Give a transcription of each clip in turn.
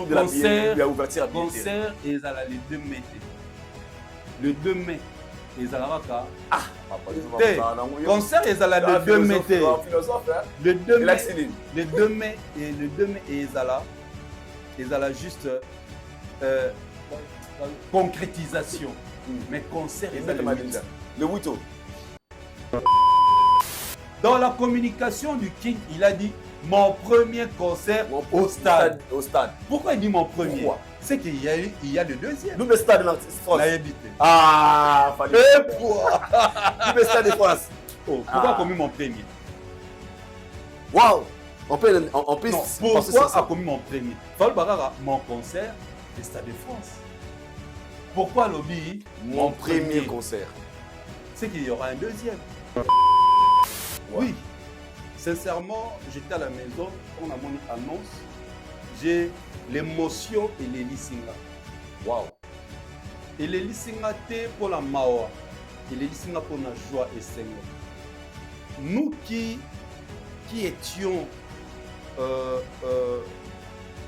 jour de la ouverture à billetterie. Concert et ça le 2 mai. Le 2 mai. Et ça va concert et ça le 2 mai. Le 2 mai. Le 2 mai et le 2 mai et ça là juste concrétisation. Mais concert et ça le 8 août. Dans la communication du King, il a dit mon premier concert au stade. Pourquoi il dit mon premier? Pourquoi? C'est qu'il y a le deuxième. Nous, le stade de France. Ah, fallait. Nous, le stade de France. Pourquoi a commis mon premier? Waouh! On peut non, pourquoi a commis mon premier? Fall Barara, mon concert, le stade de France. Pourquoi lobby? Mon premier concert. C'est qu'il y aura un deuxième. Oui. Sincèrement, j'étais à la maison, on a mon annonce, j'ai l'émotion et les lisinga. Waouh! Et les lisinga pour la mawa, et les lisinga pour la joie et senga. Nous qui étions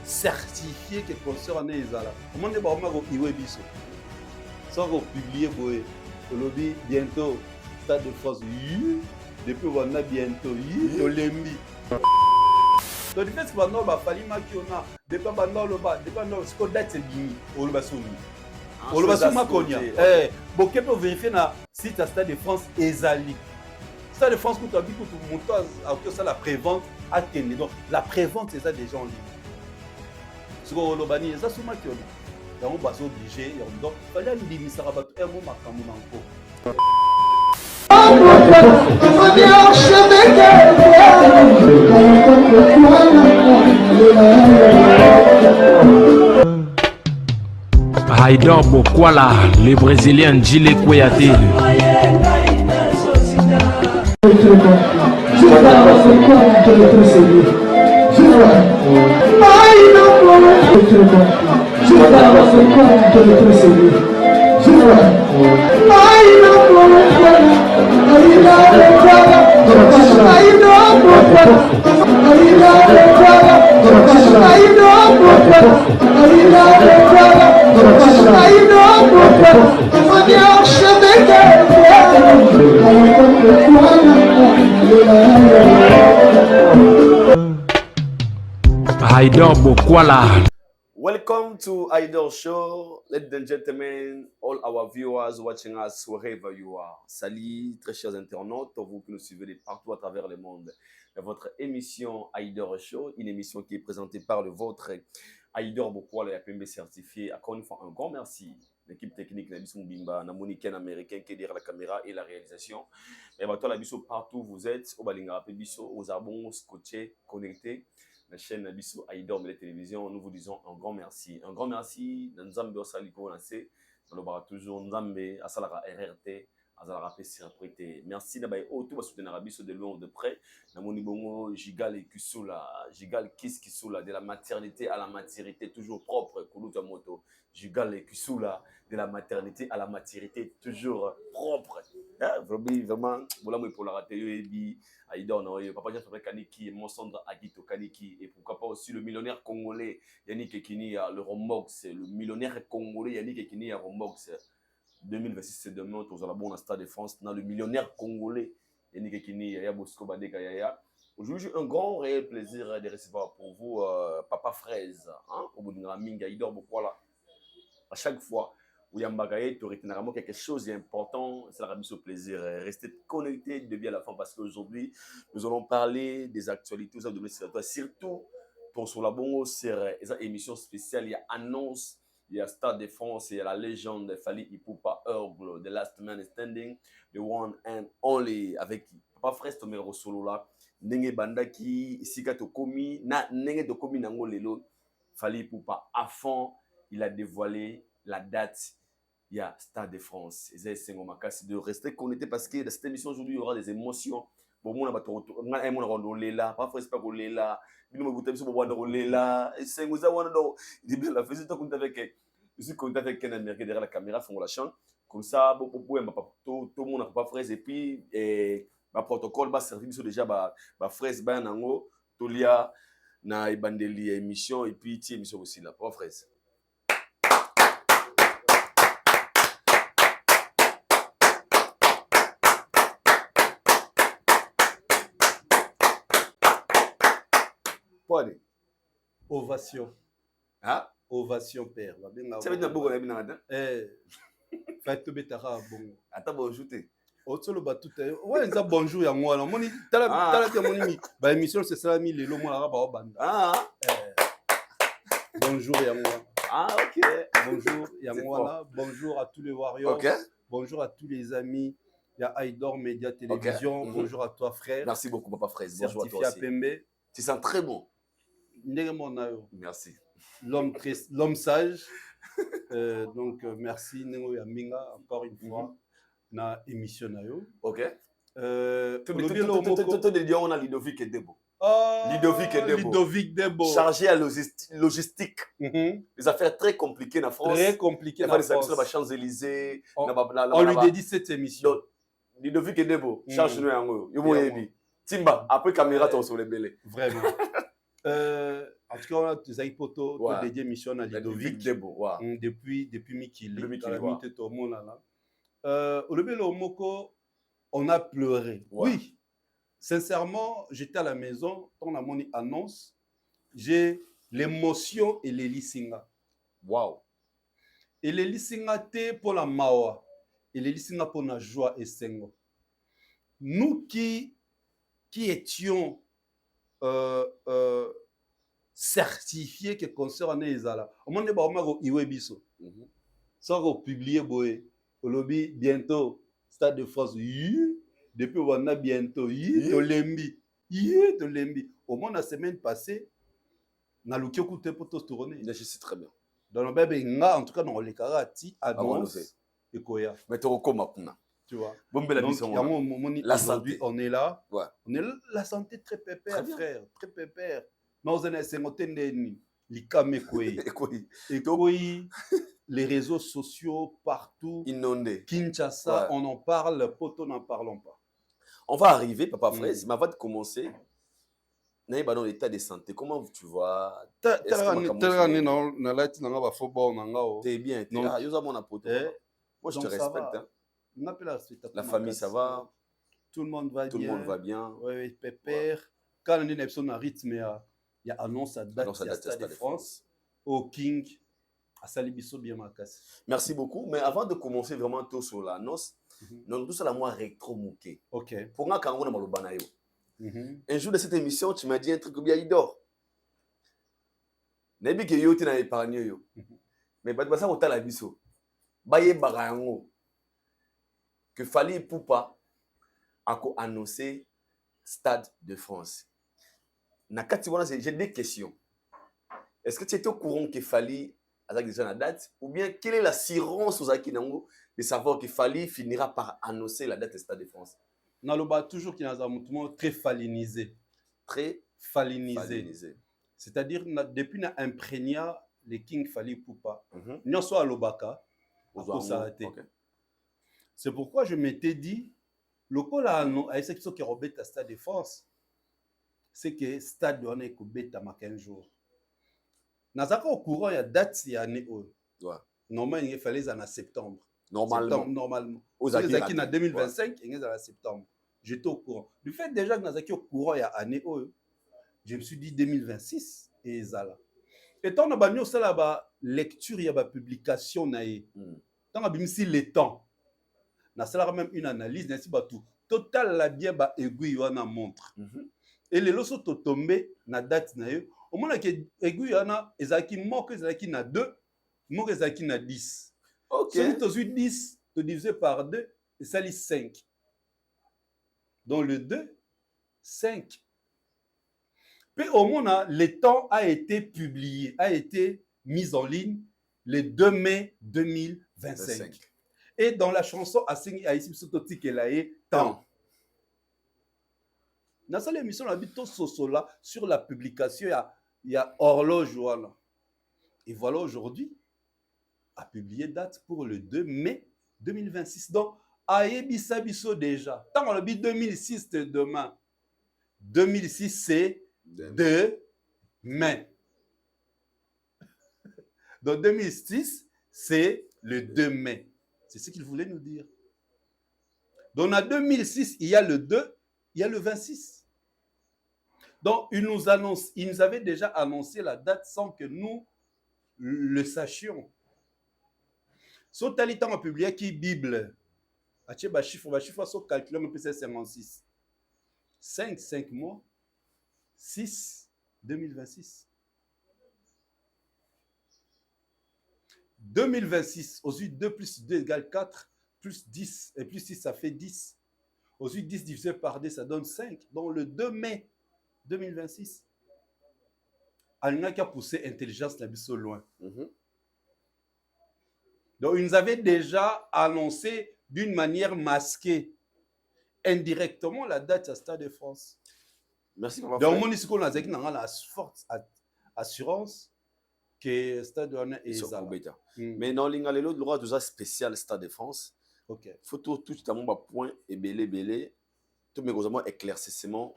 certifiés que concert en Ezala, comment on dit Iwe Biso? Ça va publier pour le bientôt, Stade de France. Depuis on a bientôt Olembi. Donc le fait que on a fallu makiona depuis on a ce qu'on date c'est bini Olobasoni. Olobasoni makonia. Bon qu'est-ce qu'on vérifie na site à Stade de France Ezali. Stade de France quand on dit que tout montage à ça la prévente à tenir. Donc la prévente c'est ça des gens en ligne. Ce qu'on Olobani ça sous makiona. Donc on va s'obliger donc fallait limiter ça rabat un mot makamou encore. Haïdor Bokwala, le Brésilien Gilles Kouyaté. Haïdor Bokwala. Welcome to Haïdor Show, ladies and gentlemen, all our viewers watching us wherever you are. Salut, très chers internautes, vous qui nous suivez de partout à travers le monde. Votre émission Haïdor Show, une émission qui est présentée par le vôtre Haïdor Bokwala, APMB certifié. Encore une fois, un grand merci. L'équipe technique, la Bissou Bimba, la Monicaine américaine qui est derrière la caméra et la réalisation. Et toi, la Bissou, partout où vous êtes, au Balinga, Bissou, aux Arbons, scotchés, connectés. La chaîne Nabiso Haïdor de la télévision, nous vous disons un grand merci. Un grand merci. Nzambe Osaliko Nassé, nous le toujours Nzambe, Asalara RRT, Asalara PC. Merci d'avoir tout va soutenir Nabiso de loin ou de près. Namoni Bongo, Gigal et Kusula, Gigal Kisula, de la maternité à la maturité, toujours propre, Kuluta Moto. Gigal et Kusula, de la maternité à la maturité, toujours propre. Vraiment, voilà, pour la rater, Haïdor, papa Jean Fabrique Kaniki, Monsandra Agito Kaniki, et pourquoi pas aussi le millionnaire congolais Yannick Ekini, le Rombox, le millionnaire congolais Yannick Ekini à Rombox. 2026, c'est demain, tous à la bonne Stade de France, dans le millionnaire congolais Yannick Ekini, Yaya Bosco Badeka Yaya. Aujourd'hui, j'ai un grand réel plaisir de recevoir pour vous Papa Fraise, au bout d'une minga Haïdor Bokwala. À chaque fois, où Yambagaye, tu retiendras quelque chose d'important, c'est la remise au plaisir. Restez connectés depuis à la fin parce qu'aujourd'hui, nous allons parler des actualités, surtout pour sur la bonne c'est une émission spéciale, il y a annonce, il y a Stade de France, il y a la légende de Fally Ipupa Urgle, The Last Man Standing, The One and Only, avec Papa Frère Tomero Solo là, Nenge Bandaki, Sika Tokomi, Nenge Tokomi Nango Lelo, Fally Ipupa à fond, il a dévoilé la date. Il y a Stade de France. Et c'est de rester connecté parce que dans cette émission aujourd'hui, il y aura des émotions. Bon, moi, on va là, pas frère, pas là. Nous, on va là. Et c'est nous avons dit bien la faisait tout avec. Je suis content avec un Américain derrière la caméra, font la chante. Comme ça, tout le monde n'a pas frère. Et puis, le protocole va servir déjà, frère, Nango, Tolia. na ebandeli émission et puis ti émission aussi là pas fraise. Pode. Ovation. Ah, Ovation père. ça veut dire beaucoup la binada. Fait to betara bon. Attends bon ajouter. Otolo batuta. Ouais, ça bonjour ya ngwana. Moni tala te moni ba émission c'est ça mi lelo mo la ba banda. Ah. Bonjour ya ngwana. Ah OK. Bonjour ya ngwana. Bonjour à tous les warriors. OK. Bonjour à tous les amis. Il y a Aïdor Média Télévision. Okay. Bonjour à toi frère. Merci beaucoup papa fraise. Bonjour à toi aussi. Pembe. Tu sens très bon. Merci. Merci. L'homme sage. Donc, merci Nengo Yaminga encore une fois. Na émission na yo. OK. Tout le monde on a Ludovic Debo. Ludovic Debo. Chargé à logistique. Les affaires très compliquées en France. Très compliquées en France. Les Champs-Élysées. On lui dédie cette émission. Ludovic Debo. Charge-nous en haut. Timba, après caméra, tu sur les belles. Vraiment. En tout cas, on a des hypothèses pour dédier mission à Ludovic Debo. Depuis Mikili. Au on a pleuré. Oui. Sincèrement, j'étais à la maison, on a mon annonce, j'ai l'émotion et les lisinga. Wow. Et les lisinga te pour la mawa, et les lisinga pour la joie et sengo. Nous qui étions certifiés que concert en ezala, au moment où on a iwe biso, sans qu'on publie boé, au lobby bientôt Stade de France, depuis on a bientôt to lembi, au moins la semaine passée, na luki okute pour tous tourner. Je sais très bien. Dans le bébé nga en tout cas dans les karati annonce et koya. Mais tu recommandes kuna. Tu vois. Donc la santé, on est là. Ouais. On est là, la santé très pépère frère, très pépère. Nous on est 50 ndeni likame koyi. Et koyi les réseaux sociaux partout. Inondés. Kinshasa, on en parle, poto n'en parlons pas. On va arriver, papa Fraise, mais avant de commencer, dans l'état de santé, comment tu vois? T'es bien. Moi, je te respecte. La famille, ça va? Tout le monde va bien. Tout le monde va bien. Oui, pépère. Quand on est en rythme, il y a annonce à date de France au King. Merci beaucoup. Mais avant de commencer vraiment tout sur la noce, nous tous à la moi rétro-mouké. Ok. Pour moi, quand on a malobanayo. Un jour de cette émission, tu m'as dit un truc bien, il dort. Nebi que yo t'es épargné yo. Mais pas ça on t'a la biso. Baye barango. Que Fally Ipupa a annoncé Stade de France. Nakati wana j'ai des questions. Est-ce que tu étais au courant que Fally avec déjà la date, ou bien quelle est l'assurance aux Akinango de savoir qu'il Fally finira par annoncer la date du Stade de France? Naloba toujours qu'il y a un mouvement très fallinisé. Très fallinisé. C'est-à-dire depuis na imprégna les King Fally Ipupa. Nous sommes à Lobaka. C'est pourquoi je m'étais dit, le col à exception qui Robert à Stade de France, c'est que Stade doit être coupé à 15 jours. Nazaka au courant, il y a date, il y a année. Normalement, il fallait en septembre. Normalement. Aux Akina en 2025, il y a en septembre. J'étais au courant. Du fait déjà que Nazaki au courant, il y a année. Je me suis dit 2026 et Zala. Et tant que nous avons la lecture, il y a la publication. Tant que nous avons le temps. Nous avons même une analyse. Total, la bien aiguille, on montre. Et les lots sont tombés na date. Au moins, aiguille, ezaki moko ezaki na 2, moko ezaki na 10. OK. Si tu as 10, tu divises par 2, et ça lit 5. Dans le 2, 5. Puis au moins, le temps a été publié, a été mis en ligne le 2 mai 2025. Et dans la chanson Asengi Aïssi Sototi Kelaye, temps. Dans cette émission, on a vu tout ce sur la publication. Il y a horloge. Voilà. Et voilà aujourd'hui, a publié date pour le 2 mai 2026. Donc, Aïebissa Bisso déjà. Tant qu'on a dit 2006, c'est demain. 2006, c'est 2026. mai. Donc 2006, c'est le 2 mai. C'est ce qu'il voulait nous dire. Donc en 2006, il y a le 2, il y a le 26. Donc il nous avait déjà annoncé la date sans que nous le sachions. So tali temps publié qui Bible. Ache ba chiffre so calculer on peut c'est 56. 5 mois 6 2026. 2026, ensuite 2 plus 2 égale 4, plus 10, et plus 6, ça fait 10. Ensuite, 10 divisé par 2, ça donne 5. Donc, le 2 mai 2026, Alina a poussé intelligence la loin. Donc, il nous avait déjà annoncé d'une manière masquée, indirectement, la date à Stade de France. Merci, donc, on a la forte assurance que Stade de France est mais non, l'ingalelo le droit de spécial Stade de France. Ok. Faut tout à mon point et belé. Tout mes gros éclaircissement.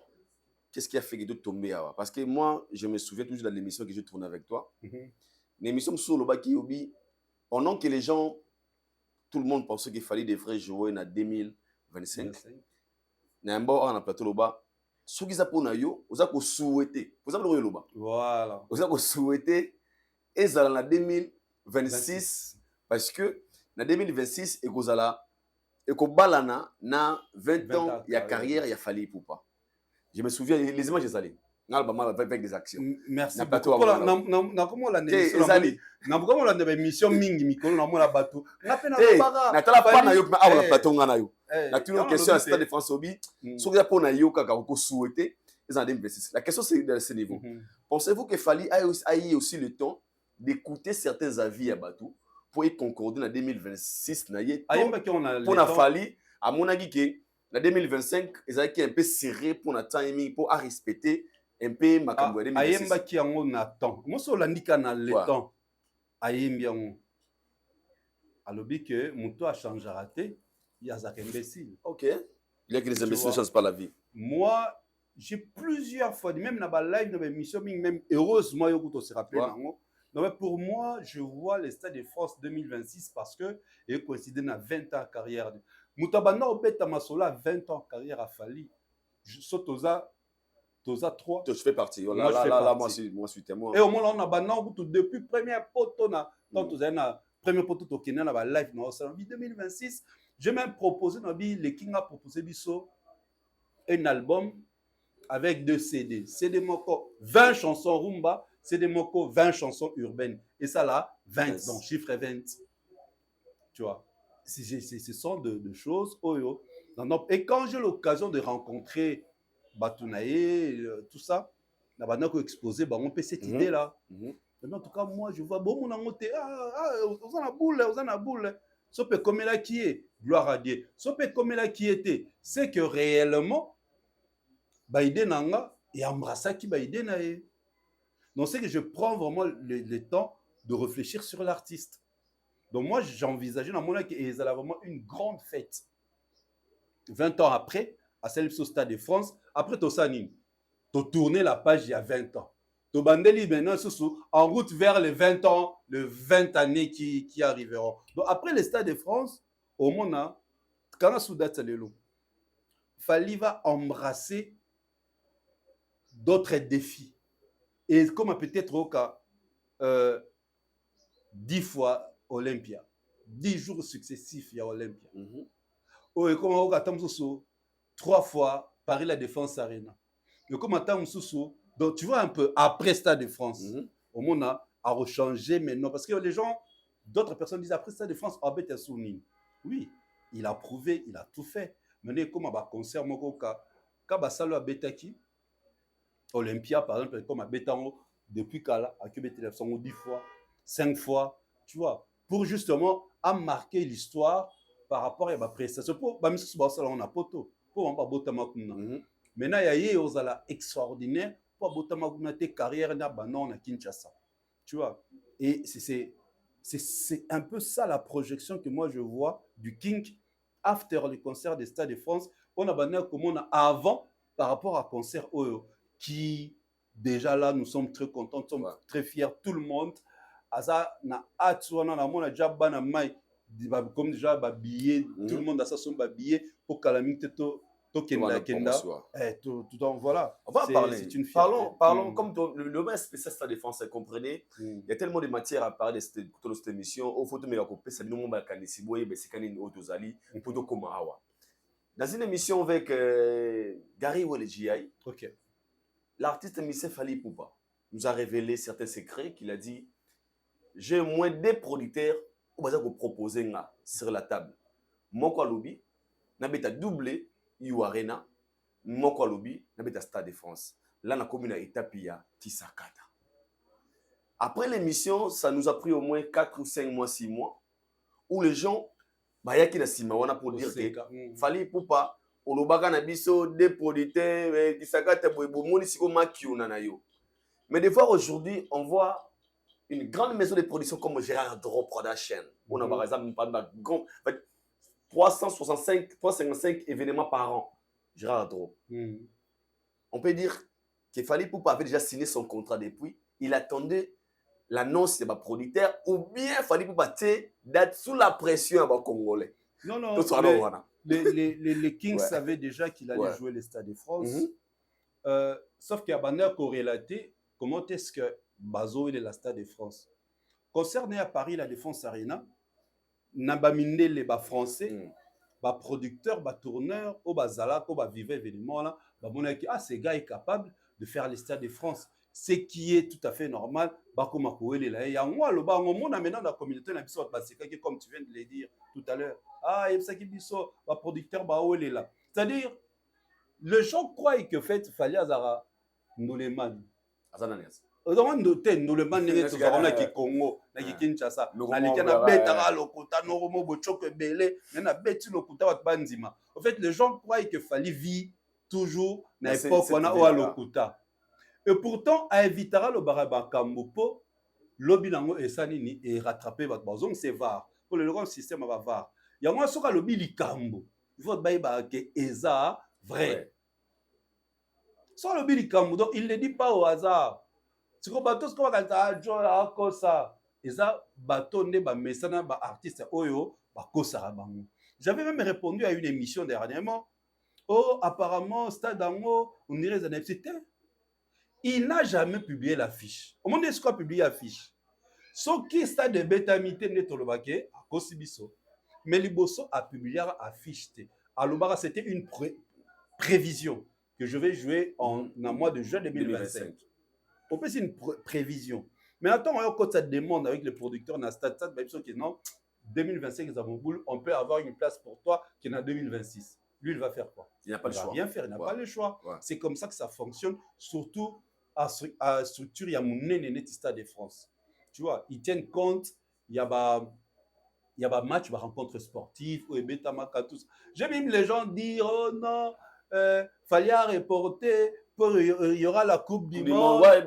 Qu'est-ce qui a fait que tout tomber là? Parce que moi, je me souviens toujours de l'émission que je tournais avec toi. L'émission sur le bas qui oublie. Pendant que les gens, tout le monde pensait qu'il fallait des vrais joueurs en 2025. N'importe où on a plateau le bas. Ce qui s'appelle nayo, vous avez souhaité. Vous avez le bas. Voilà. Vous avez souhaité. Et ça en 2026 parce que en 2026 et que ça et que balana na 20 ans il y a carrière il y a fallu pour pas. Je me souviens les images des allées. Avec des actions. Merci beaucoup. Na comment la na comment la émission mingi mikolo na mona bateau. Na pena baga. Na tala pa na yo a la plateau ngana yo. Na toute une question à Stade de France obi. Sur ya pona yo kaka ko souhaiter en 2026. La question c'est de ce niveau. Pensez-vous qu'il fallait aille aussi le temps d'écouter certains avis à Batou pour y concorder en 2026 pour na fali à mon avis que en 2025 ils avaient un peu serré pour na timing pour respecter un peu ma cambo 2026 ayemba ki yango na temps mo so landika na le temps ayembi yango alobi que muto a changé raté il y a zak imbécile. OK, il y a que les imbéciles ne changent pas la vie. Moi j'ai plusieurs fois même na ba live na ba émission même heureusement yo ko se rappeler nango. Non, mais pour moi, je vois le Stade de France 2026 parce que il coïncide dans 20 ans de carrière. Moutabana Obeta Masola 20 ans de carrière à Fali. Je saute aux 3. Je fais partie. Là, moi je suis témoin. Et au moins, on a banana depuis première poteau premier poteau au Kenya na live na en 2026. J'ai même proposé le King a proposé un album avec 2 CD. CD moko 20 chansons rumba. C'est des moko 20 chansons urbaines. Et ça là, 20, donc chiffre 20. Tu vois, ce sont de choses. Et quand j'ai l'occasion de rencontrer Batounaye, tout ça, on peut exposer cette idée-là. En tout cas, moi, je vois, bon, on a monté, on a la boule. Ce peut comme là qui est, gloire à Dieu. Ce peut comme là qui était, c'est que réellement, Baïdé Nanga, et Ambrassa qui Baïdé Naye. Donc, c'est que je prends vraiment le temps de réfléchir sur l'artiste. Donc, moi, j'envisageais dans mon âge qu'ils allaient vraiment une grande fête. 20 ans après, à celle au Stade de France, après Tossanine, tu as tourné la page il y a 20 ans. Tu bandeli maintenant en route vers les 20 ans, les 20 années qui arriveront. Donc, après le Stade de France, au Mona, quand on Fali va embrasser d'autres défis. Et comme peut-être au cas 10 fois Olympia, 10 jours successifs il y a Olympia. Et comme au cas 3 fois Paris la Défense Arena. Et comme donc tu vois un peu après Stade de France, au monde a rechangé maintenant parce que les gens, d'autres personnes disent après Stade de France, Abet Souni. Oui, il a prouvé, il a tout fait. Mais comme un concert Mokoka, Kabasalo Abetaki. Olympia, par exemple, comme à Bétango, depuis Kala, à Québec, 10 fois, 5 fois, tu vois, pour justement marquer l'histoire par rapport à ma prestation. Pour on a poto, pour on va botamakuna. Maintenant, il y a aux extraordinaire pour botamakuna tes carrières na banon à Kinshasa. Tu vois, et c'est un peu ça la projection que moi je vois du King after le concert des Stades de France. On a bané comme on a avant par rapport à concert Oyo. Qui déjà là, nous sommes très contents, nous sommes très fiers, tout le monde. Asa na atsuana na mona déjà bana mai comme déjà ba billet, tout le monde a ça son ba billet pour calamité to kenda. Tout voilà. On va parler. C'est une fierté. Parlons comme le main spécial Stade de France, comprenez. Il y a tellement de matière à parler de cette émission. Au faut me couper ça nous ba kanisi boye be sekani otozali pour to koma awa. Dans une émission avec Gary Welejiai, l'artiste Missé Fally Ipupa nous a révélé certains secrets qu'il a dit j'ai moins des producteurs qui vont proposer sur la table. Moko Alobi, nabeta doublé Yu Arena, Moko Alobi, nabeta Stade de France. Là, on a commis une étape ya Tisakata. Après l'émission, ça nous a pris au moins 4 ou 5 mois, 6 mois, où les gens, bah, y a qui na sima, on a pour dire que Fally Ipupa, Olobaga na biso des producteurs, Tisakata, Boumoni, Siko Makiou Nanayo. Mais des fois, aujourd'hui, on voit une grande maison de production comme Gérard Dro Production. On a par exemple 355 événements par an. Gérard Dro. On peut dire qu'il Fally Ipupa avait déjà signé son contrat depuis. Il attendait l'annonce de ma producteur ou bien Fally Ipupa d'être sous la pression à Congolais. Non, les Kings savaient déjà qu'il allait jouer les Stades de France. Sauf qu'il y a un corrélaté. Comment est-ce que Bazo est la Stade de France? Concerné à Paris, la Défense Arena, Nabaminde les Français, producteurs, tourneurs, Bazala, vivre événement là, ce gars est capable de faire les Stades de France. Ce qui est tout à fait normal. Il y a maintenant la communauté, comme tu viens de le dire tout à l'heure. Il y a un producteur, c'est-à-dire, les gens croient que fait Fally Azara, nous les man. Nous le man qui Congo, qui Kinshasa, en fait, les gens croient que Fally vit toujours dans l'époque où on a Lokuta. Et pourtant, à évitera le baraba Kambopo, l'obilango et sanini et rattraper votre bazon, c'est var. Pour le grand système va var. Il y a un soka l'obili Kambo. Il faut que Eza vrai. Sans l'obili Kambo, donc il ne dit pas au hasard. C'est comme bateau, c'est comme quand ça. Eza bateau ne ba mesana ba artiste oyo ba kosa bango. J'avais même répondu à une émission dernièrement. Oh, apparemment, Stade Dango, on dirait les années. Il n'a jamais publié l'affiche. Au moment où il a publié l'affiche, ce qui est de Betamité n'est pas le à Kosibiso. Mais Liboso a publié l'affiche. Alors, c'était une prévision que je vais jouer en mois de juin 2025. On peut c'est une prévision. Mais attends, quand ça demande avec les producteurs dans Stade, non, 2025, on peut avoir une place pour toi qui est en 2026. Lui, il va faire quoi? Il n'a pas le choix. Il va rien faire, il n'a pas le choix. Ouais. C'est comme ça que ça fonctionne, surtout à structure, il y a mon Stade de France. Tu vois, ils tiennent compte, il y a des matchs, des rencontres sportives, j'ai même les gens dire, oh non, fallait reporter, il y aura la Coupe du Monde. Ouais,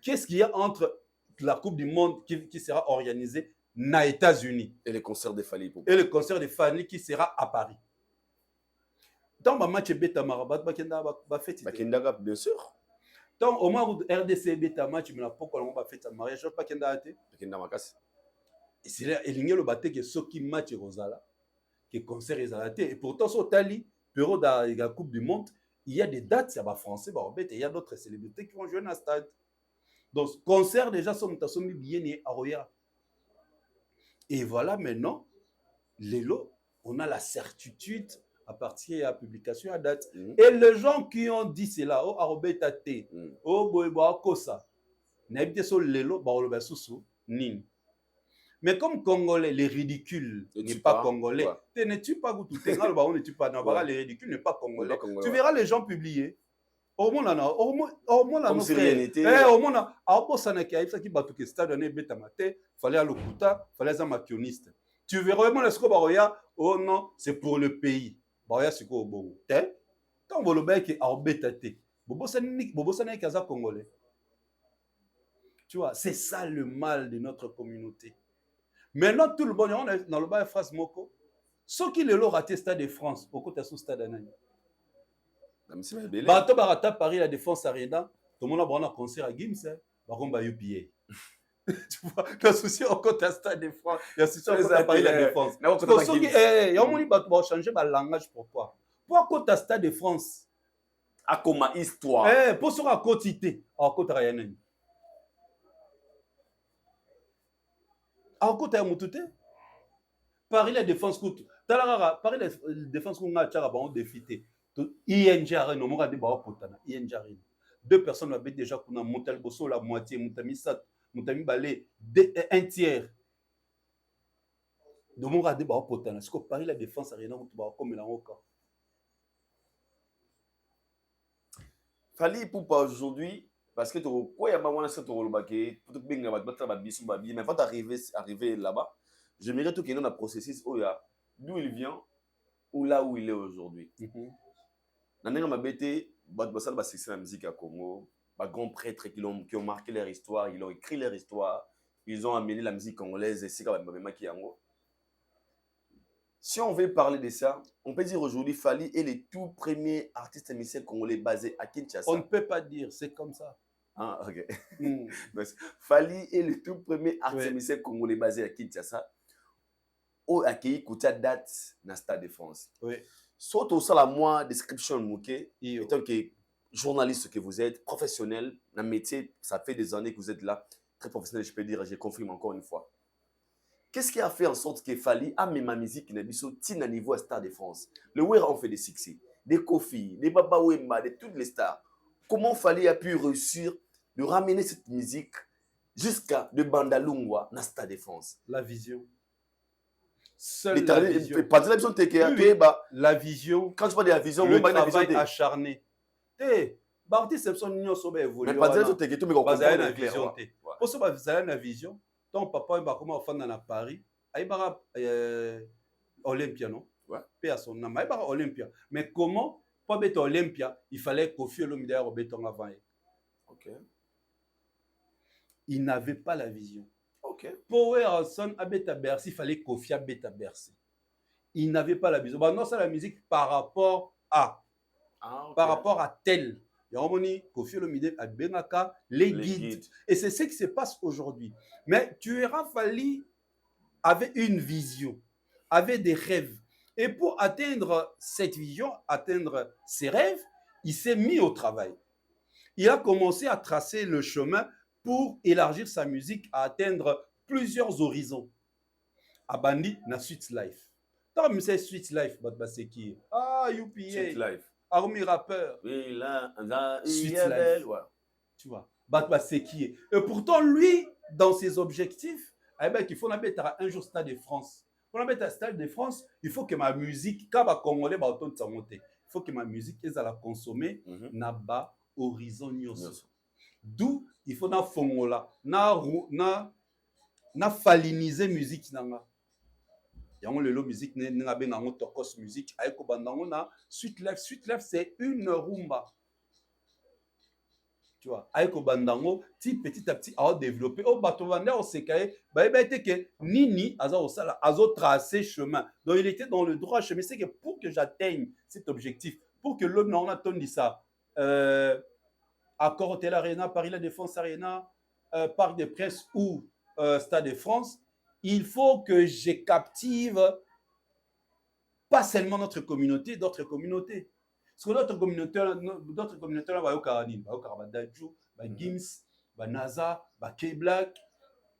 qu'est-ce qu'il y a entre la Coupe du Monde qui sera organisée aux États-Unis et le concert de Fally Ipupa. Et le concert de Fally qui sera à Paris. Dans le match Beta Marabat, bien sûr. Donc au moins RDC Beta match, mais pourquoi on va faire un mariage? Je ne sais pas. Et c'est là, il y a le bâté qui est ce qui match Rosala, qui est concert Rosala. Et pourtant, sur Tali, période de la Coupe du Monde, il y a des dates, c'est français, et il y a d'autres célébrités qui vont jouer dans le stade. Donc, concert déjà, sont bien à Roya. Et voilà, maintenant, les lots, on a la certitude à partir de la publication à date. Et les gens qui ont dit cela, oh, Arobeta T, oh, Boeba Kosa, n'habitez sur les lots, Baoloba Soussou, Ning. Mais comme Congolais, les ridicules n'est pas Congolais. Tu ne tues pas tout ne tue pas. Les ridicules n'est pas Congolais. Tu verras les gens publier. Au moins, comme si rien n'était. Au moins, fallait à l'Okuta, fallait à Makioniste. Tu verras vraiment ce que oh non, c'est pour le pays. Baroya, c'est quoi au bon? Tant que le bec est arbétaté. Bobo Sané Kaza Congolais. Tu vois, c'est ça le mal de notre communauté. Maintenant, tout le monde, on est dans le bas de France Moko. Ceux qui le raté Stade de France, au côté sous Stade d'Anani. Bato barata Paris la Défense Arena, tout le monde a bon un concert à Gims, par contre ba UPA. Tu vois, le souci encore à Stade de France, il y a souci encore à Paris la Défense. Parce que il y a un bato va changer ba langage pourquoi? Pourquoi à Stade de France? A comme histoire. Pour sur à côté, à côté rien. À côté à Moutouté. Paris la Défense coûte. Paris la Défense qu'on a tchara ba on défité. ING Arena, on m'a dit bah potana. ING Arena. Deux personnes avaient déjà qu'on a monté le bosso la moitié, Moutami Sat, Moutami Balé, un tiers. Donc on a dit bah potana. Parce que Paris la Défense Arena, on va comme la roca. Fali pour pas aujourd'hui parce que tu quoi ya maman ça tu remarqué pour te bien battre bisu babi mais avant d'arriver là-bas j'aimerais tout qu'il y ait un processus où il y a d'où il vient ou là où il est aujourd'hui. Nana m'a bêté ça va c'est la musique à Congo, les grands prêtres qui ont marqué leur histoire, ils ont écrit leur histoire, ils ont amené la musique congolaise et c'est quand même qui yango. Si on veut parler de ça, on peut dire aujourd'hui Fali est le tout premier artiste musicien congolais basé à Kinshasa. On ne peut pas dire, c'est comme ça. Ah, ok. Fali est le tout premier artiste musicien congolais basé à Kinshasa. Au accueilli Koutia date dans le Stade de France. Oui. Soit au sein de moi, description mouké, étant que journaliste que vous êtes, professionnel, dans le métier, ça fait des années que vous êtes là, très professionnel, je peux dire, je confirme encore une fois. Qu'est-ce qui a fait en sorte que Fali a mis ma musique n'a pas niveau à Stade de France? Le Wera ont fait des succès, des Kofi, des Baba Wemba, de toutes les stars. Comment Fali a pu réussir de ramener cette musique jusqu'à de Bandalungwa dans Stade de France? La vision. Seule la vision. La vision. Quand tu parles de la vision, le travail acharné. Barti c'est son union sobre évoluer. Mais pas de la vision. Pour ça, vous avez la vision. Ton papa va comment faire dans Paris, il va Olympia non, paix à son nom, il va Olympia. Mais comment pour être Olympia, il fallait confier l'homme derrière au béton avant. OK. Il n'avait pas la vision. OK. Pour Harrison à Beta Bercy, il fallait confier à Beta Bercy. Il n'avait pas la vision. Bah non, c'est la musique par rapport à par rapport à tel. Yamoni, Kofi Olomide, à Benaka, les guides. Et c'est ce qui se passe aujourd'hui. Mais tu auras fallu avec une vision, avec des rêves. Et pour atteindre cette vision, atteindre ses rêves, il s'est mis au travail. Il a commencé à tracer le chemin pour élargir sa musique, à atteindre plusieurs horizons. Abandi na Sweet Life. Tant que c'est Sweet Life, c'est qui? Ah, UPA. Sweet Life. Army rappeur. Oui, là, Sweet Life. Ouais. Tu vois. C'est qui? Et pourtant, lui, dans ses objectifs, il faut mettre un jour Stade de France. Pour mettre un Stade de France, il faut que ma musique, quand les Congolais vont monter, il faut que ma musique, ils la consommer na bas horizon nyoso. D'où il faut na fongola, na faliniser musique nanga. Yango lelo musique n'a ben nango tokos musique ayeko bandango na Sweet Life c'est une rumba. Tu vois, ayeko bandango petit à petit à développer au bateau vanda au sekaye ba été que nini aza au sala azo tracer chemin. Donc il était dans le droit chemin, c'est que pour que j'atteigne cet objectif, pour que l'homme n'a pas dit ça Accor Hotel Arena, Paris la Défense Arena, Parc des Princes ou Stade de France, il faut que je captive pas seulement notre communauté, d'autres communautés. Parce que d'autres communautés, là, au Karanine, au Karabadajou, Gims, NASA, K-Black,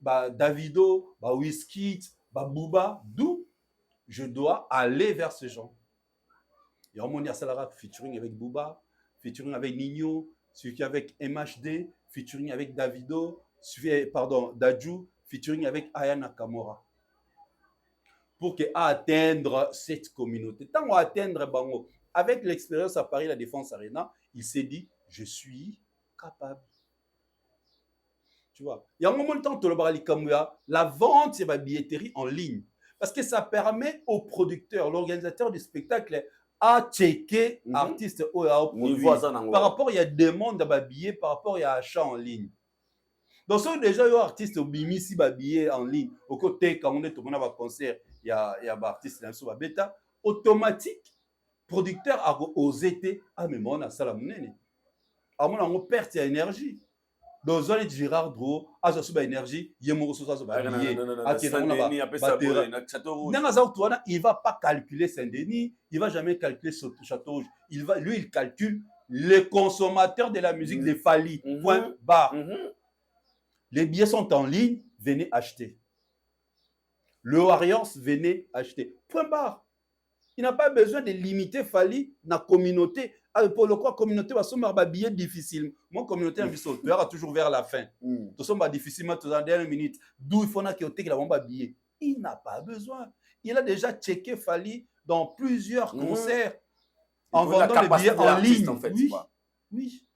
Davido, Wizkid, Booba, d'où je dois aller vers ce genre. Il y a un monde Salara featuring avec Booba, featuring avec Nino, suivi avec MHD, featuring avec Davido, Dadju, featuring avec Aya Nakamura. Pour atteindre cette communauté. Tant qu'on atteindre Bango, avec l'expérience à Paris, la Défense Arena, il s'est dit, je suis capable. Tu vois, il y a un moment de temps, la vente, c'est la billetterie en ligne. Parce que ça permet aux producteurs, l'organisateur du spectacle, à checker artistes par rapport, il y a demande de billets, par rapport, il y a achat en ligne. Donc, si déjà il y a un artiste bimi si billet en ligne, au côté, quand on est au concert, il y a un artiste sur la bêta, automatique, producteur a osé te amema wana asala monene amona yango perte ya énergie donc ozwani Girard Dro azwa so baénergie ye moko soso azwa babillet akenda ngo na batera ndenge aza kutu wana il va pas calculer Saint-Denis il va jamais calculer Château Rouge lui il calcule les consommateurs de la musique de Fally point barre. Les billets sont en ligne, venez acheter. Le Warriors, venez acheter. Point barre. Il n'a pas besoin de limiter Fally dans la communauté. Pour le quoi, communauté va sommer des billets difficiles. Mon communauté a toujours vers la fin. Tout ça difficilement dans la dernière minute. D'où il faut que la bombe billet. Il n'a pas besoin. Il a déjà checké Fally dans plusieurs concerts en vendant les billets en ligne. En fait, oui.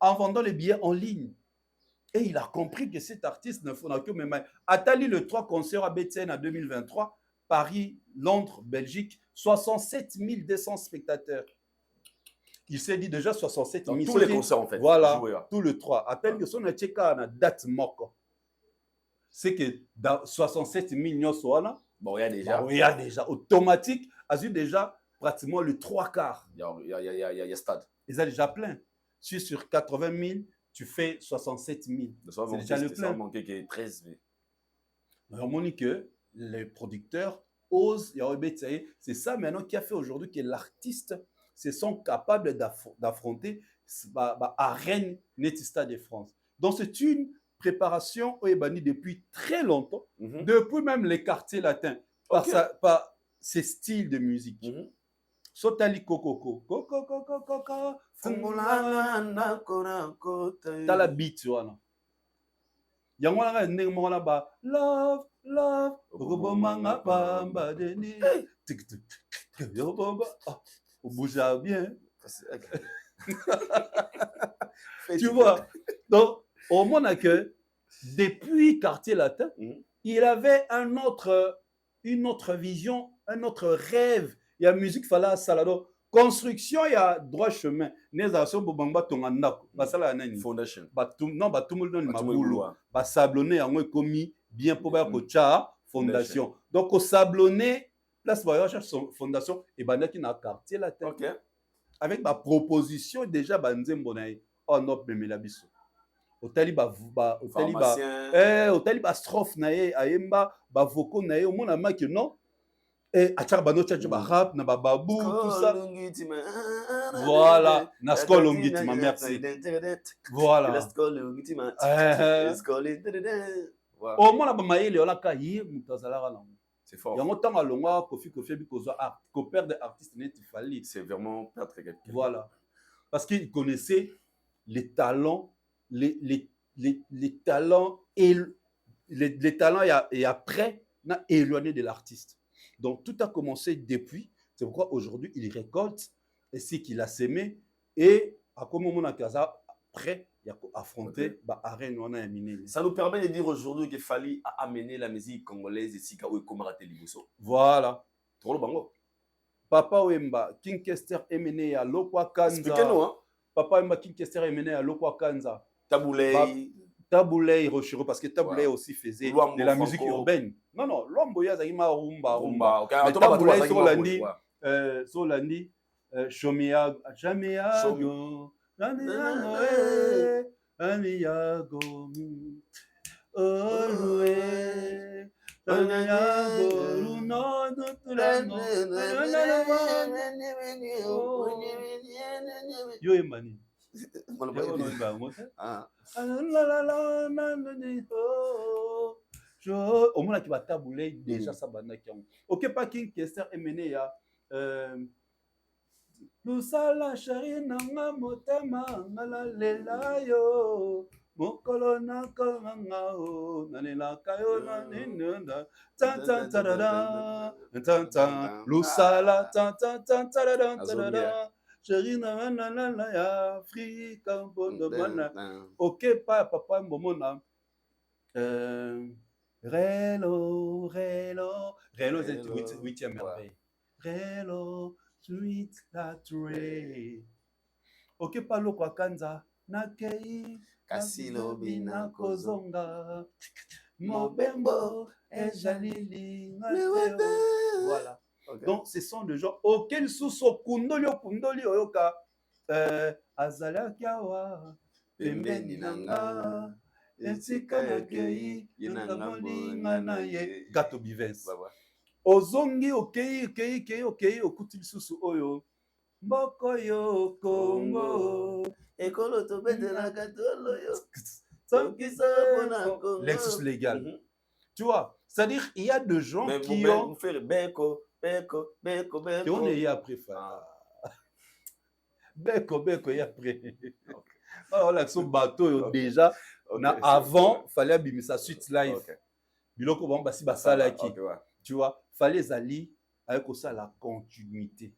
En vendant les billets en ligne. Et il a compris que cet artiste ne faut que même. Atali le 3 concerts à BTN en 2023, Paris, Londres, Belgique, 67 200 spectateurs. Il s'est dit déjà 67 000. Tous les concerts en fait. Voilà, tout le 3. Atali que son a na date moko. C'est que dans 67 000 bon, il y a déjà. Il y a déjà automatique, a eu déjà pratiquement le 3/4. Il y a stade. Ils ont déjà plein. Sur 80 000. Tu fais 67 000. C'est déjà le plein. Ça manquait que 13 000. On dit que les producteurs osent, c'est ça maintenant qui a fait aujourd'hui que l'artiste se sont capables d'affronter l'arène Netista de France. Donc c'est une préparation depuis très longtemps, depuis même les quartiers latins, par ces styles de musique. Sotali Kokoko. Kokoko. T'as la beat, wana. Yango wana ndenge moko na ba love robomanga pamba deni. Yo bomba. Au bouge bien. Tu vois. Donc au moins que depuis quartier latin, il avait une autre vision, un autre rêve. Il y a musique fala salado. Construction, il y a droit chemin. Nézation bobamba tongandako. Basala nani. Fondation. Non, batumul don mabulu. Ba sablonné yango ekomi bien pour ba ko cha fondation. Donc au sablonné place ba recherche fondation et bandaki na quartier latin. OK. Avec ma proposition déjà banzembo na on op memela biso. Otali ba strophe na ye ayemba ba vocaux na ye au mona ma que non. Et à bano tchatcha rap na bababou tout ça. Voilà, Nasco Longitima, merci. Voilà. Au moins la bamaïle on a kayi mutazala na. C'est fort. Yango tanga longa Kofi bikozo art, ko perdre artiste net il fallait. C'est vraiment perdre quelqu'un. Voilà. Parce qu'il connaissait les talents les talents et les talents et après n'a éloigné de l'artiste. Donc, tout a commencé depuis. C'est pourquoi aujourd'hui, il récolte et ce qu'il a semé. Et à quoi moment après, il a affronté l'arène. Ça nous permet de dire aujourd'hui qu'il fallait amener la musique congolaise ici au Komarate Liboso. Voilà. Trop le bango. Papa Wemba, King Kester Emene à Lokwa Kanza. Expliquez-nous, hein. Papa Wemba, King Kester Emene à Lokwa Kanza. Taboulay. Taboulay Rochiro, parce que Taboulay aussi faisait de la musique urbaine. Non, Lombo Yazagima Rumba. Mais Taboulay Solandi, Shomia, Jamiago, Amiago, Olwe, Amiago, non, Yo Emani. Au moins qui va tabouler déjà ça banaki. OK pas King Kester Emene ya nous sala chérie nanga motema ngala lela yo mokolo na kanga o nanela kayo na ninda tan tan tarara tan tan lusala tan tan tan tarara chérie na ya Afrika bondo mana. OK pas papa mbomona Relo c'est le 8e merveille. Relo sweet that ray. OK pas lo kwa kanza nakei kasilo bina kozonga mobembo ejalili. Voilà. Okay. Donc, ce sont des gens auxquels sous kundoli oyoka azalaki awa pembeni nanga etika nakei nanga molinga na ye Gato Bivens. Ozongi okei okuti lisusu oyo mboko yo Congo ekolo tobetelaka tolo yo Lexus légal. Tu vois, c'est-à-dire il y a des gens qui ont fait beko qui ont eu après beko et après. Alors là son bateau déjà avant fallait abimisa suite live. Biloko bon basi basala ki. Tu vois, fallait ali avec ça la continuité.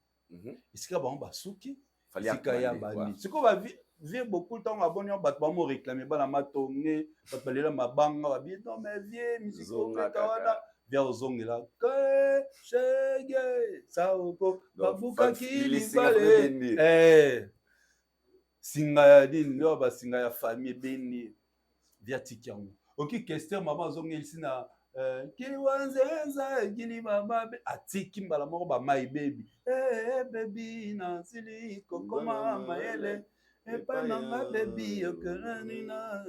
Est-ce que bon basuki fallait kaya bani. Ce qu'on va vivre beaucoup de temps avant on va me réclamer ba la matonge, ba lela mabanga ba bien non mais vieux musique okata via ozongela que chege saoko babuka ki bale singa ya din lo ba singa ya famille beni via tikiango. OK, question maman ozongeli sina Kiliwanzenza gili mama atiki mbala moko ba my baby baby na sili kokoma mayele epa nanga baby okanani na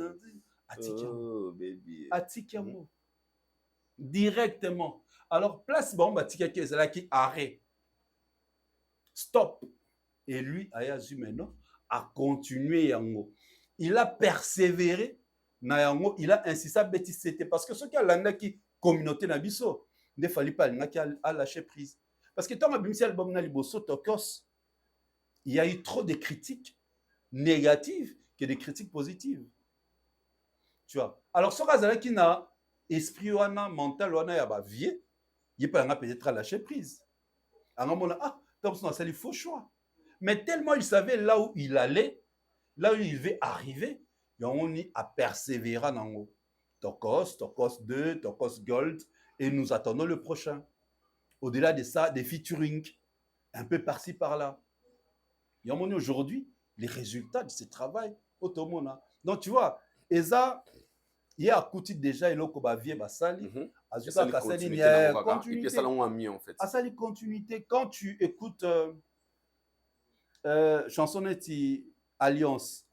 atiki mo directement. Alors place bon ba tika ki ezala ki arrêt stop et lui ayazu maintenant a continué yango. Il a persévéré. Nayango, il a insisté à bêtise, c'était parce que ce qui a l'année communauté nabiso, ne fallait pas à lâcher prise. Parce que tant que l'album Naliboso Tokos, il y a eu trop de critiques négatives que des critiques positives. Tu vois. Alors, ce cas-là qui n'a esprit wana mental wana ya ba vie, il peut peut-être à lâcher prise. Alors on a comme ça il faut choix. Mais tellement il savait là où il allait, là où il devait arriver. On y a persévéré dans Tokos 2, Tokos Gold, et nous attendons le prochain. Au-delà de ça, des featuring, un peu par-ci, par-là. Et on aujourd'hui, les résultats de ce travail, automona. Donc, tu vois, et ça, il y a coûté déjà, il y a vie, basali, continuité. Quand tu écoutes chansonnette Alliance,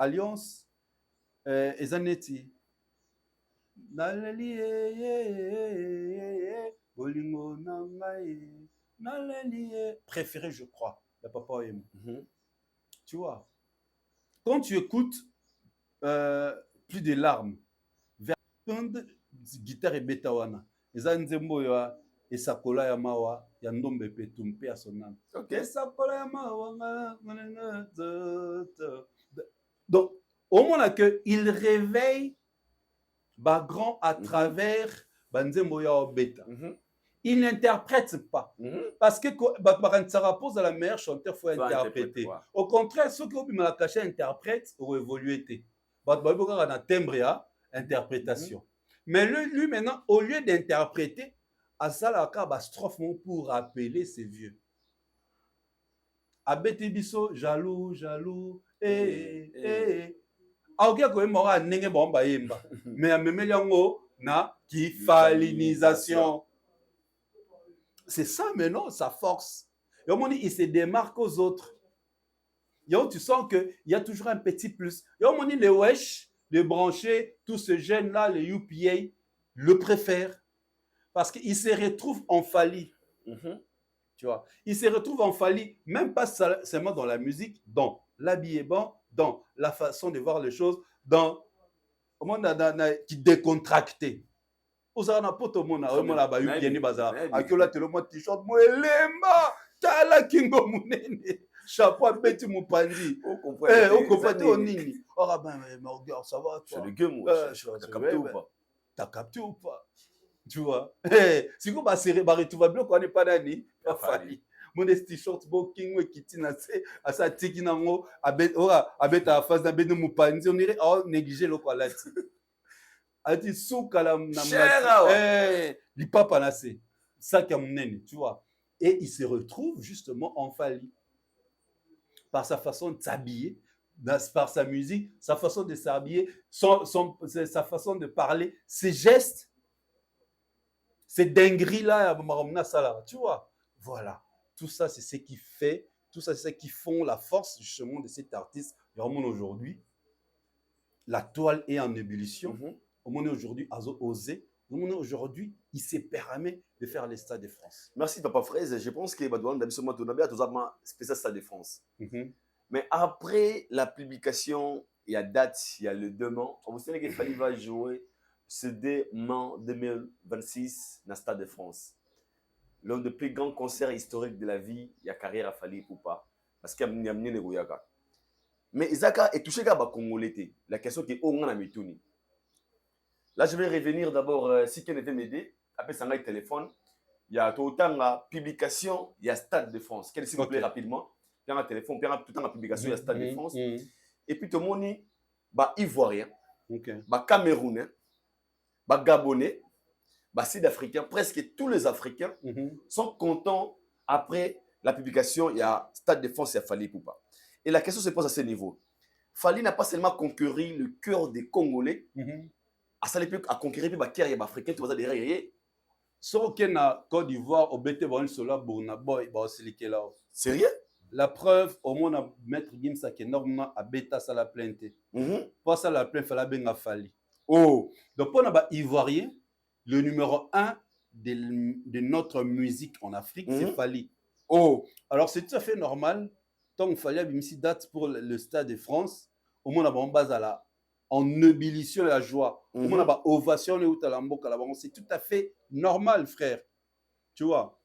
Ezaneti naleli bolingo nangai naleli préféré je crois la papa Emo. Tu vois, quand tu écoutes plus de larmes vers guitare et betawana ezanzembo ya esakola ya mawa ya ndombe petumpe à son âme. Esakola ya mawa donc au moment que il réveille Bagrand à travers Banzembo ya Obeta. Il n'interprète pas. Parce que Bagrand pose à la meilleure chanteur, il faut interpréter. Au contraire, ceux qui ont pu me la cacher interprètent ou évoluer. Bagrand a un timbre à interprétation. Mais lui maintenant, au lieu d'interpréter, à ça la strophe pour rappeler ses vieux. Abete biso, jaloux, aokia koyemba ndenge bomba yemba mais amemeli yango na kifalinisation. C'est ça maintenant sa force. Et au moment il se démarque aux autres. Et tu sens que il y a toujours un petit plus. Et au moment les wesh, les branchés, tous ces jeunes là, les UPA le préfèrent parce qu'il se retrouve en Fally. Tu vois, il se retrouve en Fally, même pas seulement dans la musique, dans l'habillement, dans la façon de voir les choses, dans le monde qui décontracté. Vous avez un pote au monde, on a ba yupieni baza, akiola te le mo t-shirt mo elemba, tala kingo munene, chapeau beti mupandi. On comprend nini. Oh ben mais regarde, ça va toi. C'est le gueule moi. T'as capté ou pas? Tu vois. Si vous serré barré tout va bien qu'on n'est pas nani, pas Fally. Mon t-shirt booking ou kitina c'est à sa tiki nango abet à face d'un beno mupandi on irait négliger le quality. A dit soukala na li papa na c'est ça qui a mené, tu vois. Et il se retrouve justement en Fally par sa façon de s'habiller, par sa musique, sa façon de s'habiller, sa façon de parler, ses gestes, ces dingueries là, tu vois. Voilà. Tout ça, c'est ce qui fait, tout ça, c'est ce qui font la force justement de cet artiste. Vraiment aujourd'hui, la toile est en ébullition. Au moment aujourd'hui, a osé. Au moment aujourd'hui, il s'est permis de faire les Stades de France. Merci, Papa Fraise. Je pense que Badouane d'Abissoma Tounabé a tout spécial Stade de France. Mais après la publication, il y a date, il y a le demain. Vous savez que Fally va jouer ce demain 2026 dans le Stade de France. L'un des plus grands concerts historiques de la vie, il y a carrière à Fally Ipupa. Parce qu'il y a Mnye Negoyaka. Mais Isaka est touché par Congolais. La question qui est où on a mis tout. Là, je vais revenir d'abord, si quelqu'un était m'aider, après ça a téléphone. Il y a tout le temps la publication, il y a Stade de France. S'il vous plaît, rapidement. Il y a un téléphone, il y a tout le temps la publication, il y a Stade de France. Et puis tout le monde, Ivoirien, Camerounais, Gabonais, Sud-Africains, presque tous les Africains sont contents après la publication, il y a Stade de France, il y a Fally Ipupa. Et la question se pose à ce niveau. Fally n'a pas seulement conquéri le cœur des Congolais, à conquérir les cœurs des Africains, tu vas derrière. Sauf qu'il y a Côte d'Ivoire, au BT, Sérieux? La preuve, au moins, Maître Gimsa qui est normalement à Beta, ça la plainte. Pour ça, la plainte, il fallait bien Fally. Oh! Donc, pour les Ivoiriens, le numéro 1 de notre musique en Afrique, c'est Fally. Oh! Alors, c'est tout à fait normal. Tant qu'il fallait une date pour le Stade de France, au moins, on base à la en ébullition et la joie. Au moins, on a ovation c'est tout à fait normal, frère. Tu vois?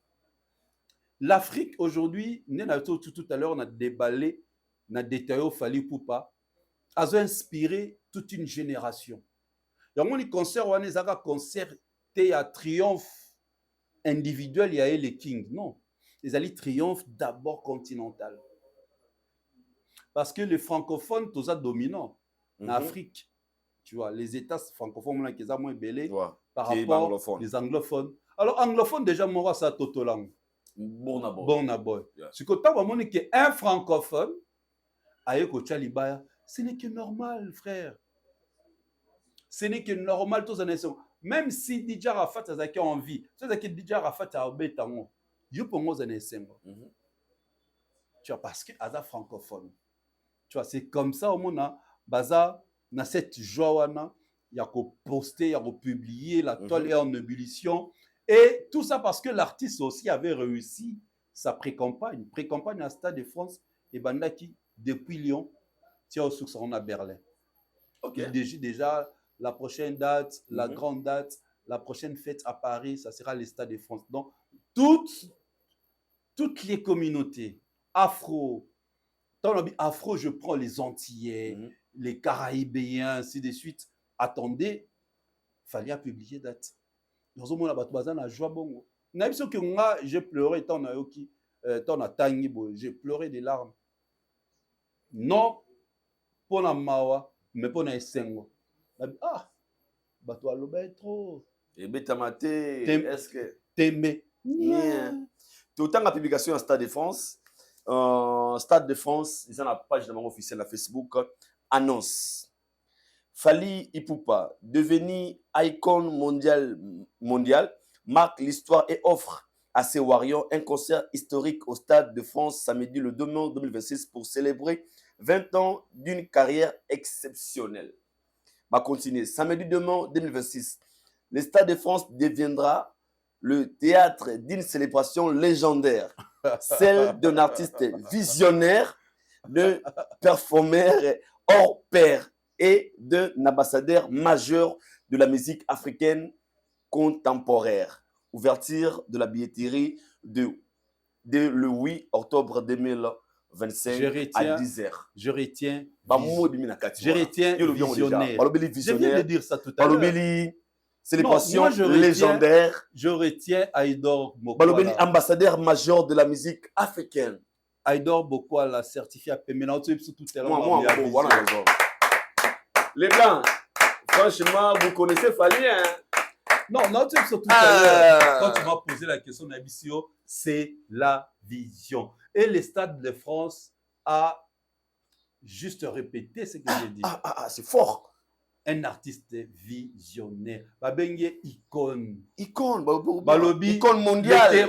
L'Afrique, aujourd'hui, tout à l'heure, on a déballé, on a détaillé Fally Ipupa, a inspiré toute une génération. Donc, on a concert, on a un concert, à triomphe individuel, il y a les Kings. Non. Les alliés triomphe d'abord continental. Parce que les francophones, tous ça dominant en Afrique. Tu vois, les États francophones, qui sont moins belés par rapport aux anglophones. Alors, anglophone, déjà, moi, ça toto langue. Bon aboy. Ce que tu as dit, un francophone, ce n'est que normal, frère. Ce n'est que normal, tous les nations. Même si DJ Arafat a envie, c'est que DJ Arafat a obéi tango. You pour moi, tu vois, parce que Aza francophone. Tu vois, c'est comme ça au monde, baza, dans cette joie, il y a qu'à poster, il y a qu'à publier, la toile est en ébullition. Et tout ça parce que l'artiste aussi avait réussi sa pré-campagne. Pré-campagne à Stade de France et Bandaki, depuis Lyon, tiens au succès à Berlin. Okay. Déjà, la prochaine date, la grande date, la prochaine fête à Paris, ça sera les Stades de France. Donc, toutes les communautés, afro, je prends les Antillais, les Caraïbéens, ainsi de suite. Attendez, il fallait publier date. J'ai pleuré j'ai pleuré des larmes. Non, pour la mawa, mais pour la sengo. Ah, bato aloba trop. Et betamate, est-ce que t'aimais? Tout le temps la publication à Stade de France. Stade de France, ils ont la page de mon officiel à Facebook, annonce. Fally Ipupa, devenu icône mondial, marque l'histoire et offre à ses Warriors un concert historique au Stade de France samedi le 2 mai 2026 pour célébrer 20 ans d'une carrière exceptionnelle. On va continuer. Samedi 2 mai 2026, le Stade de France deviendra le théâtre d'une célébration légendaire, celle d'un artiste visionnaire, de performeur hors pair et d'un ambassadeur majeur de la musique africaine contemporaine. Ouverture de la billetterie de le 8 octobre 2025 à 10h. Je retiens visionnaire. Je viens de dire ça tout à l'heure. Célébration légendaire. Je retiens Aïdor Bokwala. Ambassadeur majeur de la musique africaine. Aïdor Bokwala, certifié à Pemena. Moi, les Blancs, franchement, vous connaissez Fally, hein? Non, surtout quand tu m'as posé la question d'Abissio, c'est la vision. Et le Stade de France a juste répété ce que j'ai dit. C'est fort. un artiste visionnaire. Babenge icône. Icône. Balobi, Icône mondiale.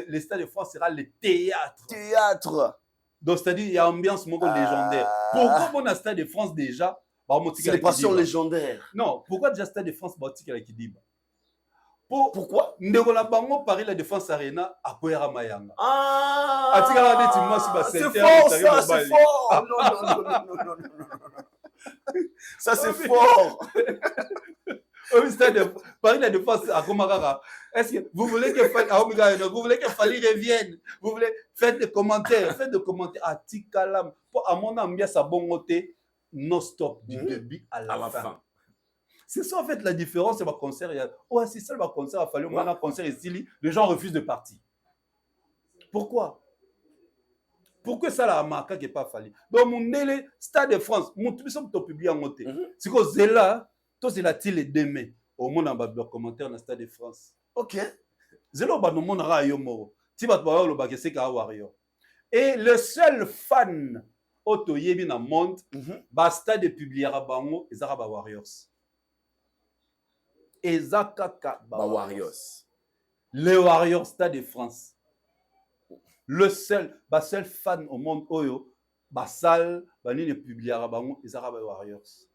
Le Stade de France sera le théâtre. Théâtre. Donc, c'est-à-dire, il y a une ambiance légendaire. Pourquoi on a Stade de France déjà? C'est les passions légendaires. Non, pourquoi déjà Stade de France Bautique à la Kidiba? Pourquoi? Ndeko bango Paris la Défense Arena à Koyera Mayanga. Ah, c'est fort ça, c'est fort. Non. Ça c'est fort. Paris la Défense à Komarara. Est-ce que vous voulez que Fali revienne? Vous voulez faire des commentaires, à Tikalam pour à mon ambiance à bon côté non stop du début à la fin. C'est ça en fait la différence, c'est ma concert. C'est ça le concert a fallu. On a un concert ici, les gens refusent de partir. Pourquoi? Pourquoi ça la marque qui n'est pas fallu? Donc mon Stade de France, mon tout ça to publié en moté. C'est que Zela, toi c'est la tile demain. Au monde en bas de commentaire dans Stade de France. OK. Zela ba no monde ra yo moro. Ti ba ba lo ba ke se ka warrior. Et le seul fan auto yebi na monde, ba Stade de publiera bango ezara ba Warriors. Ezakaka Warriors. Les Warriors Stade de France. Le seul fan au monde oyo basal bani ne publiera bango ezara ba Warriors.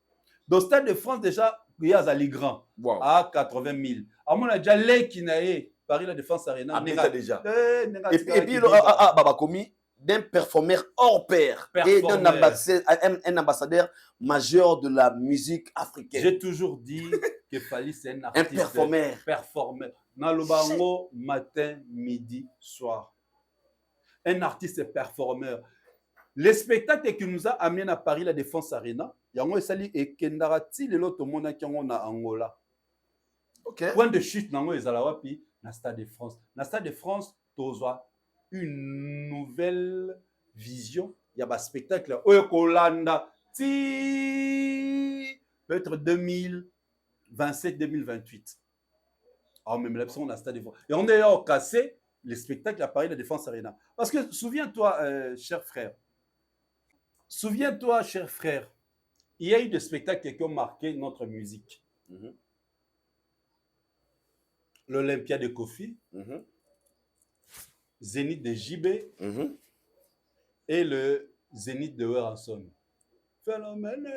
Donc Stade de France déjà il y a Zali grand à 80 000. À mon déjà les qui naé Paris la Défense Arena déjà. Et puis baba commis d'un performeur hors pair et un ambassadeur majeur de la musique africaine. J'ai toujours dit que Fali c'est un artiste performeur. Dans le bango matin, midi, soir. Un artiste performeur. Le spectacle qui nous a amené à Paris la Défense Arena, yango esali et kendarati le loto mona qui on a Angola. OK. Point de chute nango ezala wapi na Stade de France. Na Stade de France tozwa une nouvelle vision. Il y a un spectacle Okolanda peut-être 2027-2028. Alors même là, on a Stade de France. Et on est là au cassé les spectacles à Paris la Défense Arena. Parce que souviens-toi, cher frère, il y a eu des spectacles qui ont marqué notre musique. L'Olympia de Kofi, Zénith de JB et le Zénith de Weranson. Phénomène.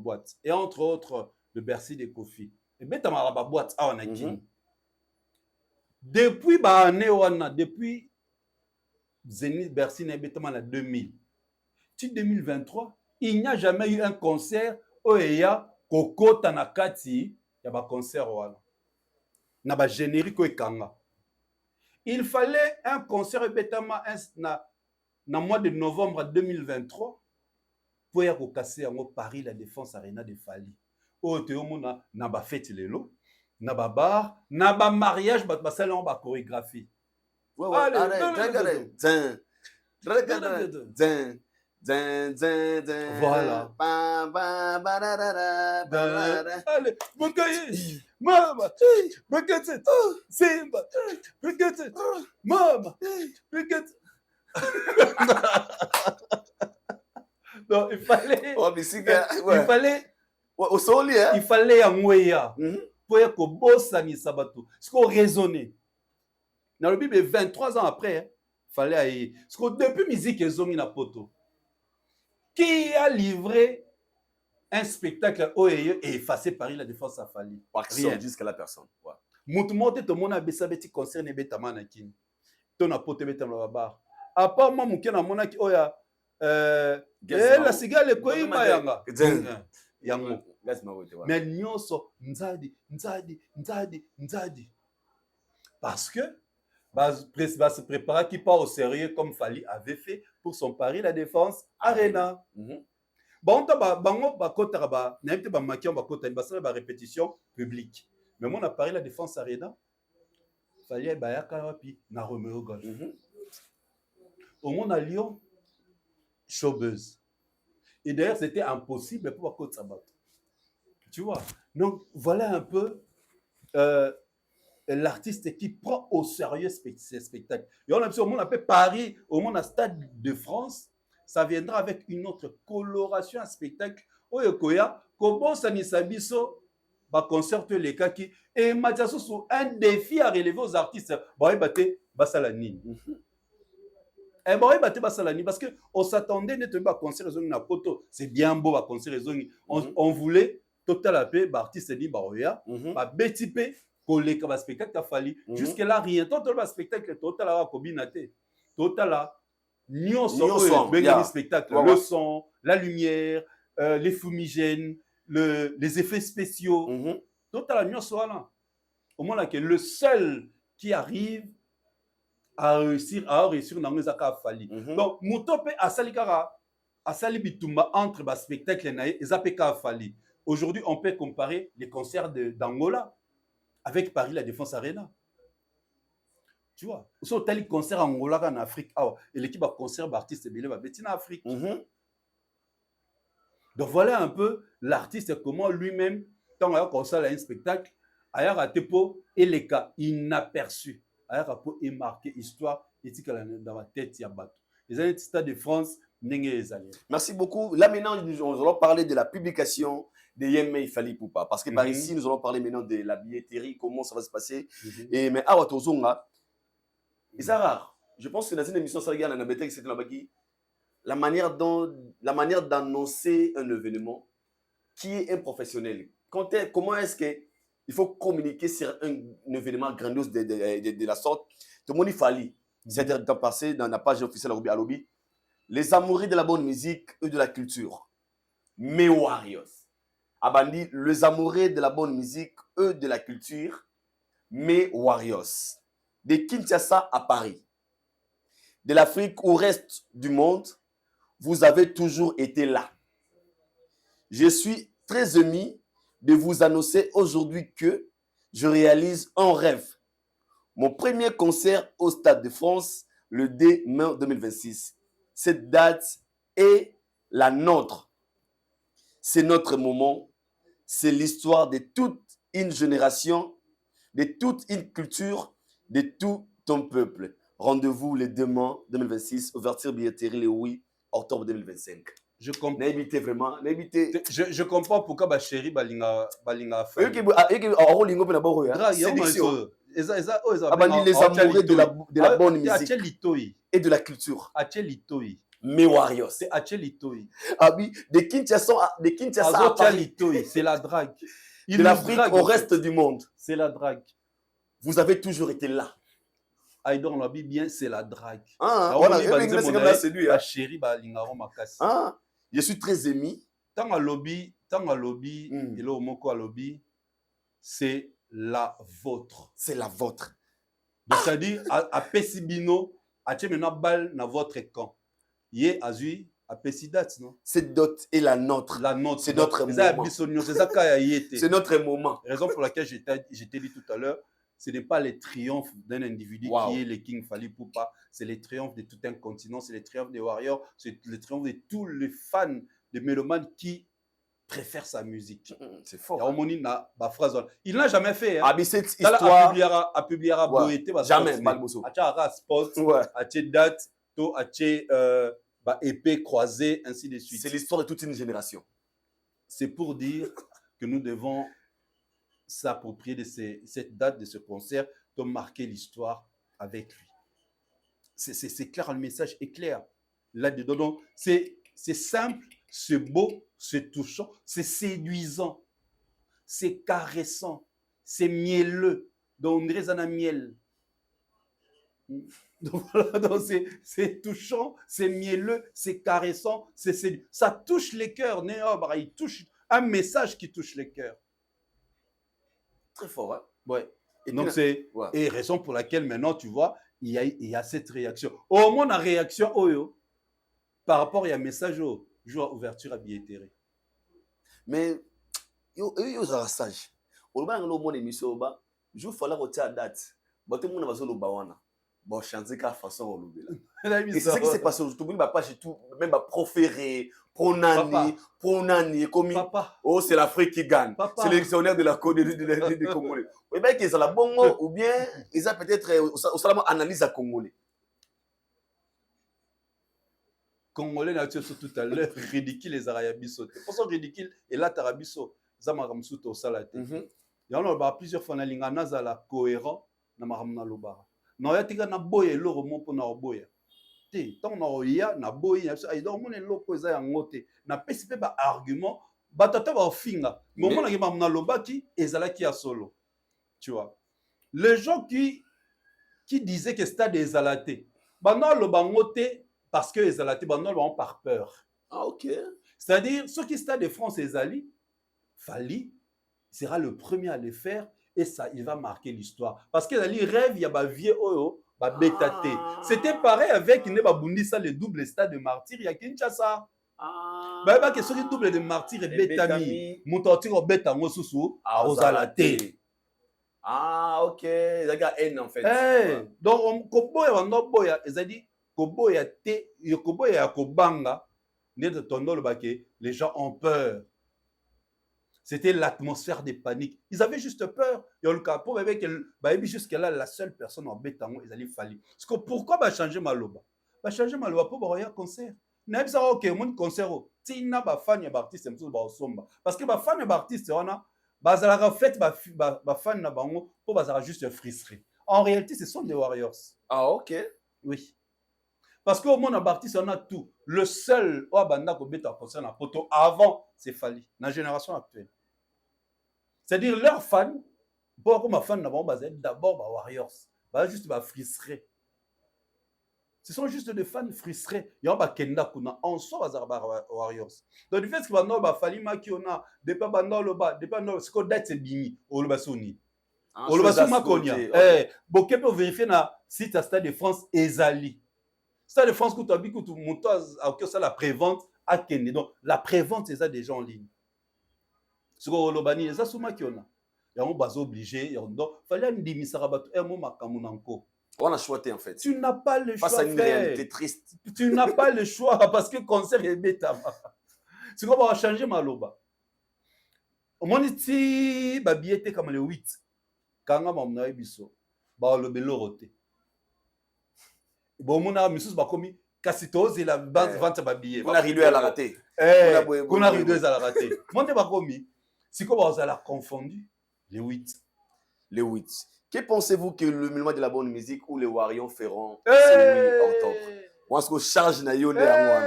Boîte. Et entre autres, le Bercy de Kofi. Et boîte. Depuis depuis Zénith Bercy na 2000. 2023, il n'y a jamais eu un concert où il y a Coco Tanakati, il y a un concert na ba générique ekanga. Il fallait un concert na mois de novembre 2023 pour y casser en Paris la Défense Arena de Fali. Au théomona na ba fête lelo, na ba bar, na ba mariage ba salon ba chorégraphie. Voilà. Allez, Mama, Simba, Mama, non, il fallait il fallait un moyen pour que bossa ni sabato. Ce qu'on raisonnait. Dans le Bible 23 ans après, il fallait aller. Parce que depuis musique ils ont mis la poto. Qui a livré un spectacle et effacé Paris la Défense à Fali? Rien jusqu'à la personne. Moutumote tout le monde a baissé petit concert ne beta manakin. Ton a poté beta la bar. À part moi mouké na monaki oya la cigale ko imayanga. Yango. Mais nyonso nzadi. Parce que va se préparer qui part au sérieux comme Fali avait fait pour son Paris la Défense Arena. Bon, bango bakota ba n'importe ba makion bakota ba répétition publique. Mais moi on a Paris la Défense Arena. Fali ba yakarapi na Romeo Golf. Au monde à Lyon showbuzz. Et d'ailleurs c'était impossible pour Côte Sabat. Tu vois. Donc voilà un peu l'artiste qui prend au sérieux ces spectacles. Et on a appelé Paris, au monde à Stade de France, ça viendra avec une autre coloration à spectacle. Oyo koya, comment ça ni sabiso, ba concert les kaki et Mathias sous un défi à relever aux artistes. Bah baté basalani. Et bah baté basalani parce que on s'attendait n'être pas concert zone na poto. C'est bien beau ba concert zone. On voulait total la paix ba artiste dit ba oya, ba betipe koleka ba spectacle ka fali. Jusque là rien. Total ba spectacle total la kobinate. Total la le spectacle, le son, la lumière, les fumigènes, les effets spéciaux. Total la nuance là. Au moins là que le seul qui arrive à réussir dans les accords fali. Donc Moutopé a salikara a sali bitumba entre bas spectacle naé et zapeka fali. Aujourd'hui, on peut comparer les concerts d'Angola avec Paris la Défense Arena. Tu vois, si on a un concert en Angola en Afrique, et l'équipe a concert d'artistes belé va en Afrique. Donc voilà un peu l'artiste comment lui-même quand il a concert un spectacle, il a raté pour et les cas inaperçus, il a raté et marqué histoire et dans la tête il y a bateau. Les artistes de France Merci beaucoup. Là maintenant nous allons parler de la publication de Yemei Fally Ipupa parce que par ici nous allons parler maintenant de la billetterie, comment ça va se passer et mais à Tozonga. Et c'est rare. Je pense que dans une émission, la manière d'annoncer un événement qui est un professionnel. Comment est-ce qu'il faut communiquer sur un événement grandiose de la sorte? Tout le monde Fally. C'est-à-dire dans passé dans la page officielle à Lobby, les amoureux de la bonne musique et de la culture. Mais Warriors. Abandi, les amoureux de la bonne musique et de la culture. Mais Warriors. De Kinshasa à Paris, de l'Afrique au reste du monde, vous avez toujours été là. Je suis très ému de vous annoncer aujourd'hui que je réalise un rêve. Mon premier concert au Stade de France le 2 mai 2026. Cette date est la nôtre. C'est notre moment. C'est l'histoire de toute une génération, de toute une culture, de tout ton peuple. Rendez-vous le 2 mai 2026, ouverture billetterie le 8 octobre 2025. Je comprends. N'habitez vraiment, je comprends pourquoi ma chérie balinga fait. Les amoureux de la bonne musique et de la culture. Mais Warriors. C'est Achelitoi. Ah oui, de Kinshasa à Paris. C'est la drague. De l'Afrique au reste du monde. C'est la drague. Vous avez toujours été là. Aïdon l'a bien, c'est la drague. La chérie balingaro makasi. Je suis très ému. Tant à lobby, et là au moko à lobby, c'est la vôtre. C'est la vôtre. C'est-à-dire à Pessibino, à Tchemena bal na votre camp. Yé azui à Pessidat, non? Cette dot est la nôtre. La nôtre. C'est notre moment. C'est notre moment. Raison pour laquelle je t'ai dit tout à l'heure, ce n'est pas le triomphe d'un individu qui est le King Fally Ipupa, c'est le triomphe de tout un continent, c'est le triomphe des Warriors, c'est le triomphe de tous les fans de mélomanes qui préfèrent sa musique. C'est fort. Il n'a jamais fait. Ah, mais cette histoire. A publié Boété. Jamais, Balboso. A Sport, a date, a épée croisée, ainsi de suite. C'est l'histoire de toute une génération. C'est pour dire que nous devons s'approprier de cette date de ce concert pour marquer l'histoire avec lui. C'est clair, le message est clair. Là-dedans, c'est simple, c'est beau, c'est touchant, c'est séduisant, c'est caressant, c'est mielleux. Donc, on dirait un miel. Donc, c'est touchant, c'est mielleux, c'est caressant, c'est séduisant. Ça touche les cœurs. Il touche un message qui touche les cœurs. Très fort, hein? Ouais. Et donc, c'est et raison pour laquelle maintenant, tu vois, il y a cette réaction. Au moins, la réaction, par rapport à un message, jour ouverture à billetterie. Mais, yo, sage. Au moins, on a une émission, je vais faire la date. Tout le monde va se le bawana. Bon, chanter qu'à façon, et c'est ce qui s'est passé aujourd'hui. Ma page et tout, même ma proféré, pronani, comme oh, c'est l'Afrique qui gagne. C'est l'électionnaire de la des Congolais. Oui, bien qu'ils ont la bonne ou bien ils ont peut-être au salon analyse à Congolais. Congolais na tout à l'heure ridicule les arabiso. Pour ça ridicule et là tarabiso za makamsu to salate. Ya on ba plusieurs fois na linga na la cohérent na makamna lobara. Na ya tika na boye loro mo po na boya. Te tant na oya na boye ay do mon loko za ya ngote. Na pesi pe ba argument ba tata ba finga. Mais on a makamna lobaki ezalaki ya solo. Tu vois. Les gens qui disaient que stade ezalaté. Ba na lo bangote parce que les alatés ont par peur. Ah, ok. C'est-à-dire, ceux qui stade de France et Zali, Fali sera le premier à le faire et ça, il va marquer l'histoire. Parce que Zali rêve, il y a un vieux oyo, un bétaté. C'était pareil avec le double stade de martyr, il y a Kinshasa. Bah, que ceux qui double de martyr et bétami, montateur au bétango sous aux alatés. Ah, ok. Il y a haine en fait. Hey, donc, on koboya, on boya, ils ont dit, koboya te, koboya kobanga, les gens ont peur. C'était l'atmosphère de panique. Ils avaient juste peur. Jusqu'à là, la seule personne en bétango, ils allaient fallir. Parce que pourquoi va changer Maloba? Va changer Maloba pour avoir un concert. Parce que les fans d'artistes, juste frustrés. En réalité, ce sont des Warriors. Ah, ok. Oui. Parce qu'au monde d'artistes, on a tout. Le seul concert avant, c'est Fali. Dans la génération actuelle. C'est-à-dire, leurs fans, beaucoup de fans d'abord Warriors. Juste frustrés. Ce sont juste des fans frustrés. Il y a un Kenda Kuna. On sort Warriors. Donc, du fait que Fali Makiona, depuis Bandoloba, depuis ce qu'on date, c'est Bini, Olubasoni. Olubasoni Makonia. Boké peut vérifier na site à Stade de France, Ezali. Stade de France, quand tu as vu que tu montes à ça la prévente à Kenya. Donc, la prévente, c'est ça déjà en ligne. Ce qu'on Olubani, c'est ça sous Makiona. Il y a un bas obligé. Donc, il fallait un dimisarabato, un mot makamunanko. On a choisi en fait. Tu n'as pas le choix. Face à une réalité triste. Tu n'as pas le choix parce que le concert est bêta. C'est qu'on va changer Maloba. Au moins, si le billet était comme le 8, quand on a eu biso, le bélo roté. Bon, on a mis comme Cassitos et la vente de billet. On a rideau à la raté. On a rideau à la raté. Mon débat commis, c'est qu'on va la confondu. Le 8. Le 8. Que pensez-vous que le mouvement de la bonne musique ou les Warriors feront ce 8 octobre? On se charge na yone à moi.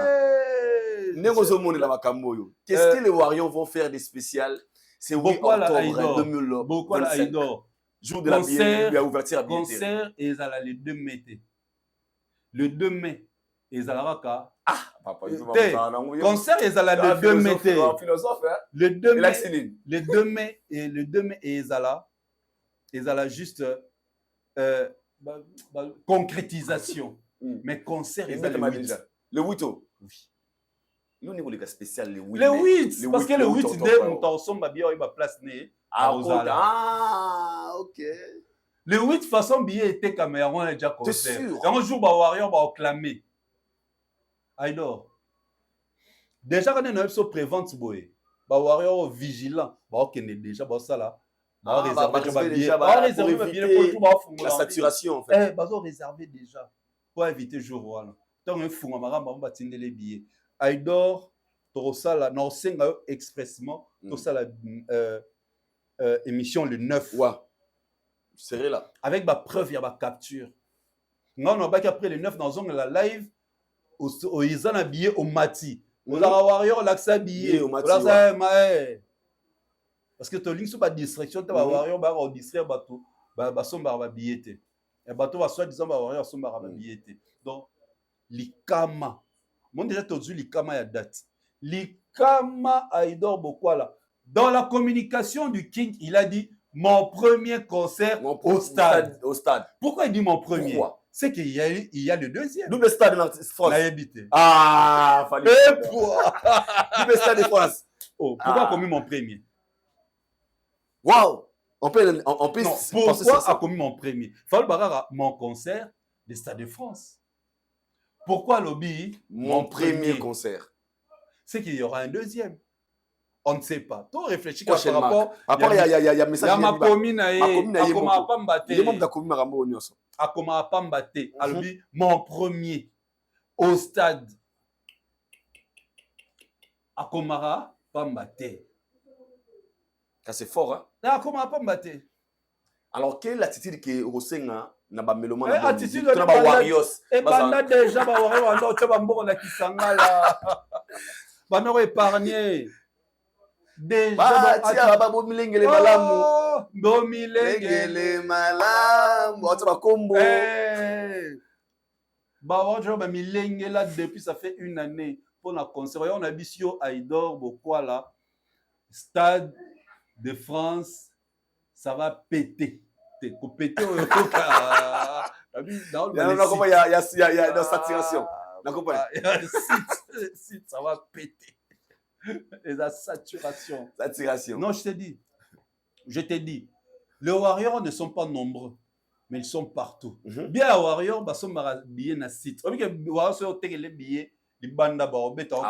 Qu'est-ce que les Warriors vont faire de spécial ce 8 octobre 2025? Jour de la ouverture à billetterie. Concert et ils allaient le 2 mai. Le 2 mai, ils allaient concert ils allaient le 2 mai. Le 2 mai et ils allaient. Ils allaient juste concrétisation. Mais concert, ils allaient le 8. Le 8 Oui. Nous, on est spécial le 8. Le 8, parce que le 8, dès qu'on t'ensemble, il y a place née. Ah, ok. Le 8, de toute façon, billet était Cameroun, on a déjà concert. C'est sûr. Et un jour, Warrior va acclamer. Aïdor. Déjà, quand on a eu prévente, Warrior vigilant. Ok, déjà, ça là. La saturation en fait. Réservé déjà pour éviter le jour. Voilà. Donc, il faut que les billets. Aïdor, Torosala, non, c'est expressement, Torosala émission le 9. Ouais. C'est là. Avec ma preuve, il y a ma capture. Non, non, après le 9, dans la live, ils ont habillé au Mati. On a Warrior, l'accès habillé au Mati. Parce que tu as une distraction, tu vas voir, on distrait le bateau, on va billetté. Le bateau va soit disant, on va billetté. Donc, l'Ikama. Moi, déjà, tu as dit l'Ikama, il y a date. L'Ikama, Aïdor Bokwala. Dans la communication du King, il a dit mon premier concert au stade. Pourquoi il dit mon premier? C'est qu'il y a le deuxième. Double stade de France. Ah, fallait. Double stade de France. Pourquoi commis mon premier? Waouh! On peut pourquoi a commis mon premier? Fall Barara, mon concert des Stades de France. Pourquoi Lobby? Mon premier concert. C'est qu'il y aura un deuxième. On ne sait pas. Toi, réfléchis par rapport. Après, il y a message. Il y a ma commune à Pambate. Il y a membre de la commune à Pambate. Mon premier au stade akomara pamba te. Ça c'est fort, hein? Akomara pamba te. Alors, quelle est l'attitude que Rosenga n'a pas mélomane Eh, dans la attitude musique? Tu n'as pas Warriors. et banda déjà ba Warriors ando tshaba mboko na kisanga la. Bana épargné. Déjà ba tia ba bomilengele malamu. Bomilengele malamu. On va combo. Eh. Ba Warriors ba milengela depuis ça fait une année pour la concert. On a bisio Aïdor Bokwala Stade de France. Ça va péter. Il y a une saturation. Ça va péter. Et la saturation. Non, je te dis, les Warriors ne sont pas nombreux, mais ils sont partout. Bien les Warriors, ils sont billets na site. On dit que les Warriors sont les billets, les bandes d'abord, ils sont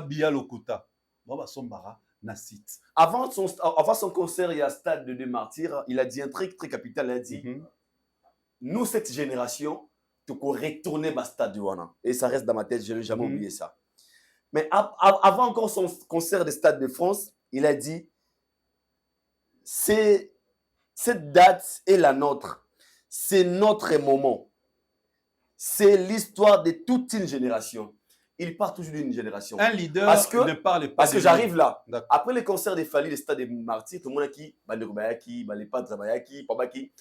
billets lokuta. Ils sont na site. Avant son concert, il y a Stade de deux Martyrs, il a dit un truc très capital, il a dit nous, cette génération, tu peux retourner au Stade de Wana. Et ça reste dans ma tête, je n'ai jamais oublié ça. Mais avant encore son concert de Stade de France, il a dit cette date est la nôtre. C'est notre moment. C'est l'histoire de toute une génération. Il part toujours d'une génération. Un leader ne parle pas. Parce que j'arrive là. Après les concerts des Fally, les stades des Martyrs, tout le monde a qui Bandeko Bayaki, les Padres Bayaki, Pabaki,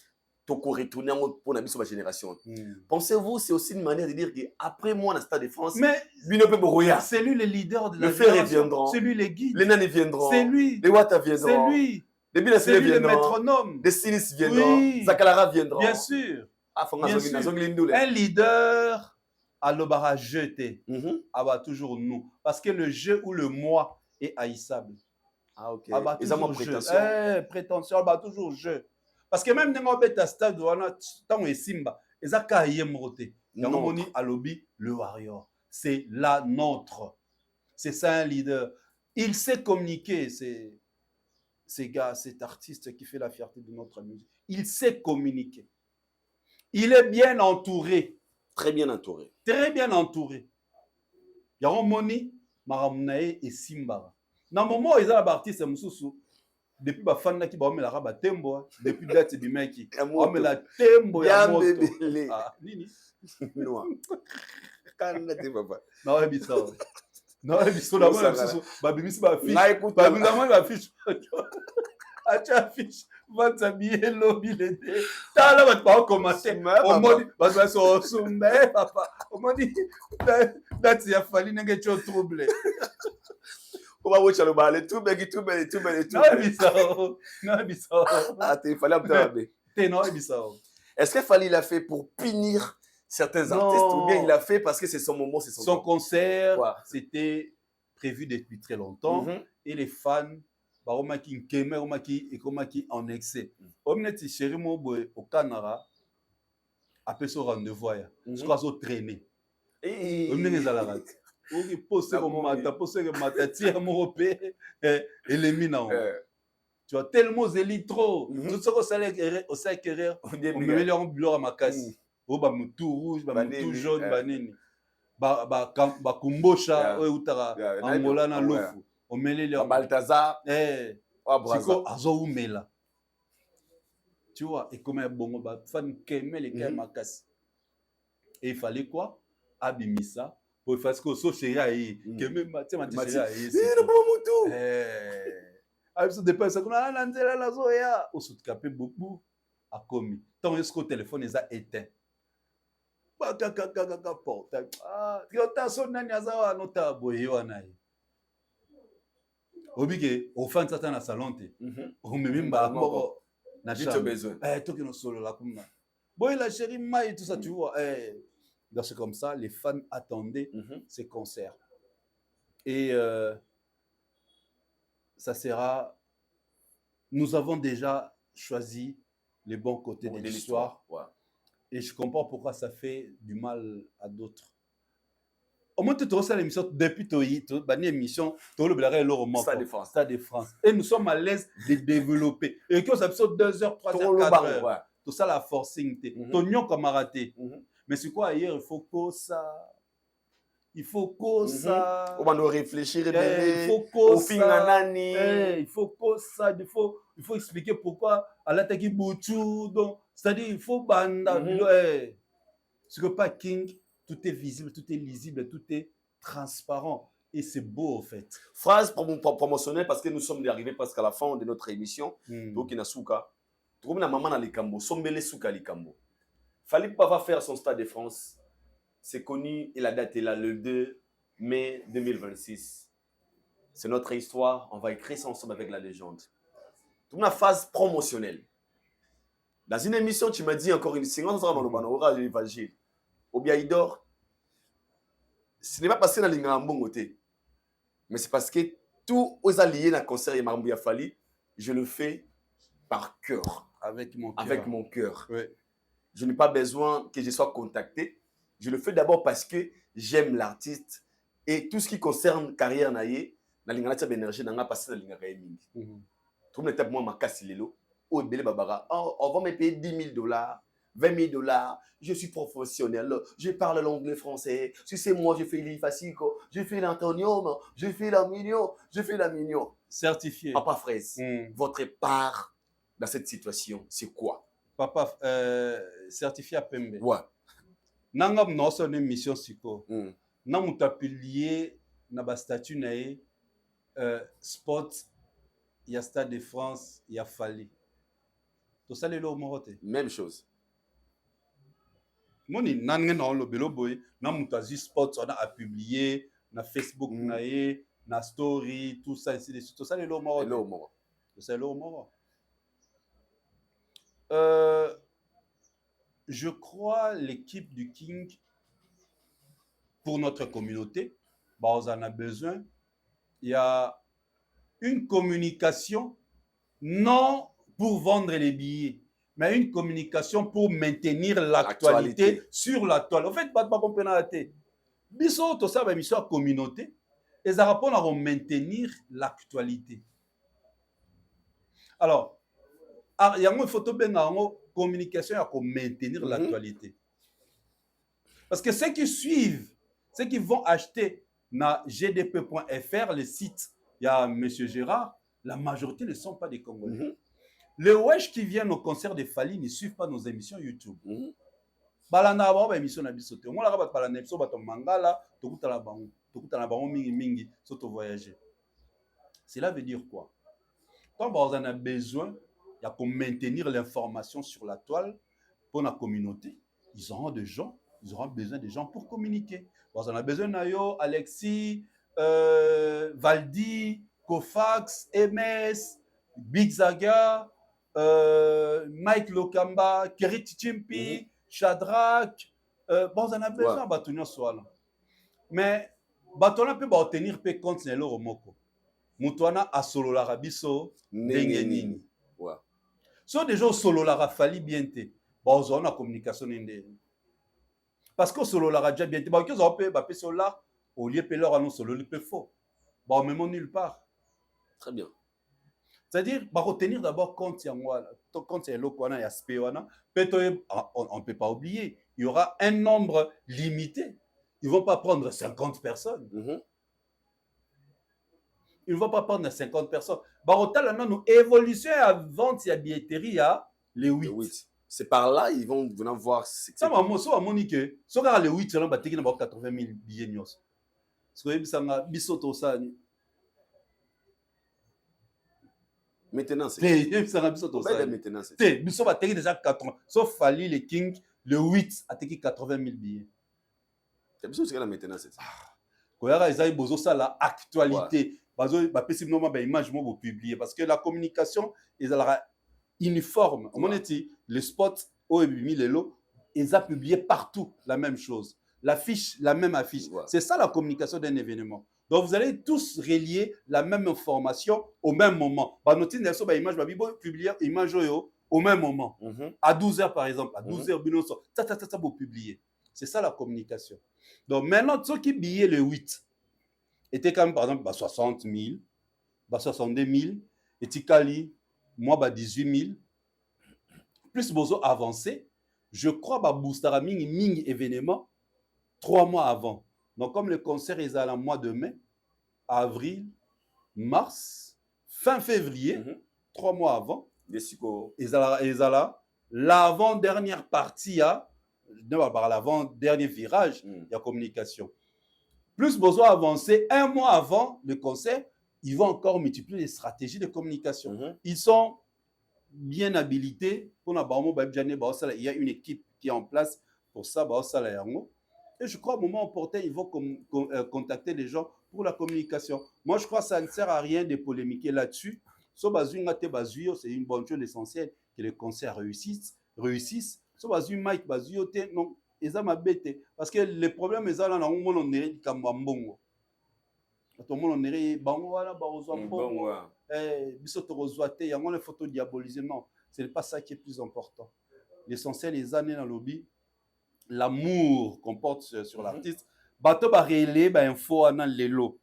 Toko retourner pour la ma génération. Pensez-vous, c'est aussi une manière de dire qu'après moi, dans le Stade de France, c'est lui le leader de la génération. Le frère viendront. C'est lui les guides. Les nanes viendront. C'est lui. Les Wata viendront. C'est lui. Les Bilasile viendront. Le métronome. Les Silis viendront. Oui. Zakalara viendront. Bien sûr. Bien sûr. Un leader. Alobara jeté, aba toujours nous. Parce que le jeu ou le moi est haïssable. Ah ok. Aba toujours prétention. Prétention, aba toujours jeu. Parce que même dans le stade, tant Simba, ils ont kaye moroté. Non. Alobi, le warrior. C'est la nôtre. C'est ça un leader. Il sait communiquer, ces gars, cet artiste qui fait la fierté de notre musique. Il sait communiquer. Il est bien entouré. Très bien entouré. Très bien entouré. Il y a un moni, Maramunae et Simba. Dans le moment où ils ont l'artiste, depuis que fan qui va me la rabat tembo, depuis date du mec qui va me la tembo ya moto. Ah, nini? Non. Quand tu papa. Non, il ça. Non, il ça là bas babimisi ba fiche. Babimisi ba fiche. Acha fiche. Va s'habiller lobby l'été. T'as là va commencer. Au mode va se soumettre papa. Au mode date ya Fally n'enge cho troublé. On va watch le bal tout belle. Non, bizarre. Ah, il fallait observer. Non, bizarre. Est-ce que Fally l'a fait pour punir certains artistes ou bien il l'a fait parce que c'est son moment, c'est son concert, c'était prévu depuis très longtemps et les fans baromaki nkeme omaki en excès. Omneti chéri mo boy au Canada après ce rendez-vous ya. Je crois so traîner. Omnenge zalarat. Oki poser comme mata tia mo pe élimina. Tu as tellement zéli trop. Tout ce que ça allait au sac-erreur, on me met en bleu à ma casse. Oh, bah, tout rouge, bah, tout jaune, bah, nini. Bah, kumbosha, utara, angola na lofu. On met les Balthazar. Siko, azo umela. Tu vois, et comme un bon, bah, fan keme les keme ma casse. Et il fallait quoi? Abimisa. Pour faire ce que so chéri aïe. Keme ma, tu sais, ma chéri aïe. C'est le bon moutou. Ah, ça dépend ça qu'on a l'antenne la zoya au sous capé beaucoup a commis tant est-ce que le téléphone les a éteint ba kaka porte ah tu as son nani azawa nota boye wana obike au fan ça na salon te o memimba moko na chambre besoin to que no solo la comme boy la chérie mai tout ça tu vois donc c'est comme ça les fans attendaient ces concerts et ça sera. Nous avons déjà choisi les bons côtés de l'histoire. Et je comprends pourquoi ça fait du mal à d'autres. Au moins, tu as l'émission depuis l'émission Stade de France. Et nous sommes à l'aise de développer. Et que ça fait 2 heures, 3 heures, 4 heures. Tout ça, la forcing. Ton camarade. Mais c'est quoi hier? Il faut que ça. il faut que ça. On va nous réfléchir, Il faut au que fin ça. nani. Il faut que ça. Il faut expliquer pourquoi à l'attaque Boutou. Donc, c'est-à-dire, il faut banda. Ce que pas King, tout est visible, tout est lisible, tout est transparent. Et c'est beau, en fait. Phrase promotionnelle parce que nous sommes arrivés presque à la fin de notre émission. Donc, il y a Souka. Trouve la maman dans les Cambo. Sombele Souka les Cambo. Fallait pas faire son Stade de France. C'est connu et la date est là, le 2 mai 2026. C'est notre histoire. On va écrire ça ensemble avec la légende. Toute la phase promotionnelle. Dans une émission, tu m'as dit encore une séquence dans le l'évangile. Au Biaïdor, ce n'est pas passé dans l'Ingambo côté. Mais c'est parce que tout aux alliés dans le concert Marbouya Fali, je le fais par cœur. Avec mon cœur. Avec mon cœur. Oui. Je n'ai pas besoin que je sois contacté. Je le fais d'abord parce que j'aime l'artiste. Et tout ce qui concerne carrière naïe, dans l'ingana énergie, dans la passé dans l'ingana mingi. Tout le monde moi ma casse lelo. Oh belle babara. On va me payer $10,000, $20,000. Je suis professionnel. Je parle l'anglais français. Si c'est moi, je fais l'Ifacico, je fais l'Antonium, je fais la mignon, je fais la mignon. Certifié. Papa Fraise, votre part dans cette situation, c'est quoi? Papa, certifié à Pembe. Ouais. Nangam non son émission siko. Na mutapilier na ba statut nae sport ya Stade de France ya Fali. To ça le morote. Même chose. Moni nange na lo belo boy na mutazi sport on a publié na Facebook nae na story tout ça ainsi de suite. To ça le morote. To ça le morote. Je crois l'équipe du King, pour notre communauté, bah, on en a besoin. Il y a une communication, non pour vendre les billets, mais une communication pour maintenir l'actualité sur la toile. En fait, pas de compénalité. Biso, tout ça, bah, mission à communauté, et ça répond à maintenir l'actualité. Alors, il y a une photo bien communication pour maintenir l'actualité. Parce que ceux qui suivent, ceux qui vont acheter na gdp.fr, le site, il y a M. Gérard, la majorité ne sont pas des Congolais. Les Wesh qui viennent au concert de Fali ne suivent pas nos émissions YouTube. Balana ba émission na bisote. Moi la ba balana biso ba to mangala, to kutala bango mingi mingi, soto voyager. Cela veut dire quoi? Quand on a besoin, il y a pour maintenir l'information sur la toile pour la communauté, ils auront besoin de gens pour communiquer. On a besoin de Alexis, Valdi, Kofax, MS, Big Zaga, Mike Lokamba, Kerit Chimpi, Shadrach. On a besoin de tenir soin. Mais on peut obtenir compte de l'Oromoko. Moutouana a solo la rabiso, nini. So déjà solo la rafali bien te, on a communication n'indé. Parce que solo la radja bien te, bah que on peut bah solo là, au lieu de leur annonce solo le peut faux, bah même nulle part. Très bien. C'est-à-dire bah retenir d'abord compte y a moi, compte y a l'okwana y a spewana, peut-être on peut pas oublier, il y aura un nombre limité. Ils vont pas prendre 50 personnes. Ils ne vont pas prendre 50 personnes. Barotal, nous évolution à vente, il y a billetterie à les 8. C'est par là, ils vont venir voir. Ça m'a monique. Si on a les 8, on va te 80 000 billets. Maintenant, c'est. Maintenant, c'est. Biso va te déjà 80. Sauf Fali, les King, le 8 a te 80 000 billets. C'est biso c'est maintenant, c'est ça. Quand il y a besoin de la actualité. Parce que la communication est uniforme. Les spots, ils ont publié partout la même chose. L'affiche, la même affiche. C'est ça la communication d'un événement. Donc vous allez tous relier la même information au même moment. Publier image au même moment. À 12h par exemple. À 12h, ça vous publier. C'est ça la communication. Donc maintenant, ceux qui billaient le 8, était quand même par exemple 60 000, 62 000, et Tikali, moi 18 000. Plus besoin avancé, je crois que Boustara Ming événement 3 mois avant. Donc, comme le concert est à la mois de mai, avril, mars, fin février, 3 mois avant, l'avant-dernière partie, l'avant-dernier virage, il y a communication. Plus besoin d'avancer, 1 mois avant le concert, ils vont encore multiplier les stratégies de communication. Ils sont bien habilités. Il y a une équipe qui est en place pour ça. Et je crois, au moment opportun, ils vont contacter les gens pour la communication. Moi, je crois que ça ne sert à rien de polémiquer là-dessus. C'est une bonne chose essentielle que les concerts réussissent. Non, parce que le problème est là, on est Kambambongo. Tout le monde est les photos diabolisées. Non, ce n'est pas ça qui est plus important. L'essentiel, les années dans le lobby, l'amour qu'on porte sur l'artiste. Bato ba relé ba info dans les lots.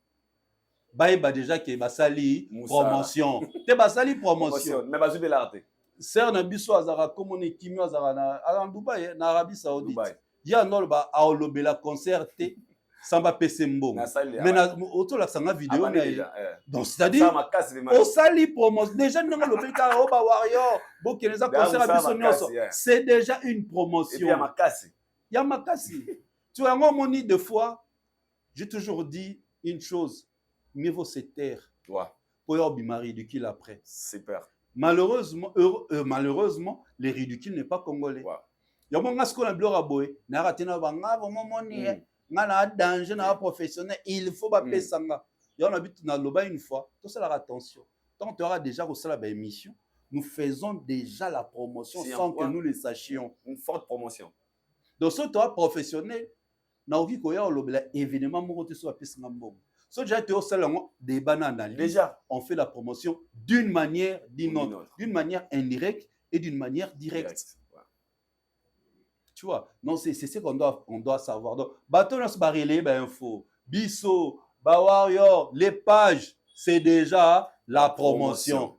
Ba déjà que basali promotion. Te basali promotion. Mais basu de l'art. Ser na biso azara comme on est kimio azara na Dubaï, na Arabie Saoudite. Ya no ba aolobela concert te samba pese mbongo. Mais na auto la sanga vidéo na donc c'est-à-dire au sali promotion déjà non le ka o ba warrior bo keneza concert à biso nyonso. C'est déjà une promotion. Et puis Makasi. Yamakasi. Tu as un moni de fois, j'ai toujours dit une chose, mieux vaut se taire. Pour y mari de qui après. Super. Malheureusement, les ridicules n'est pas congolais. Il y a un ce qu'on a bleu à boy, n'a raté na banga, vraiment moni, n'a danger, n'a professionnel, il faut pas payer ça. Il y a un habit dans le une fois, tout ça la attention. Tant tu auras déjà reçu la émission, nous faisons déjà la promotion sans que nous le sachions. Une forte promotion. Donc, si tu es professionnel, évidemment, déjà, on fait la promotion d'une manière, d'une manière indirecte et d'une manière directe. Tu vois, non, c'est ce qu'on doit savoir. Donc, info, Bisso, Warrior, les pages, c'est déjà la promotion.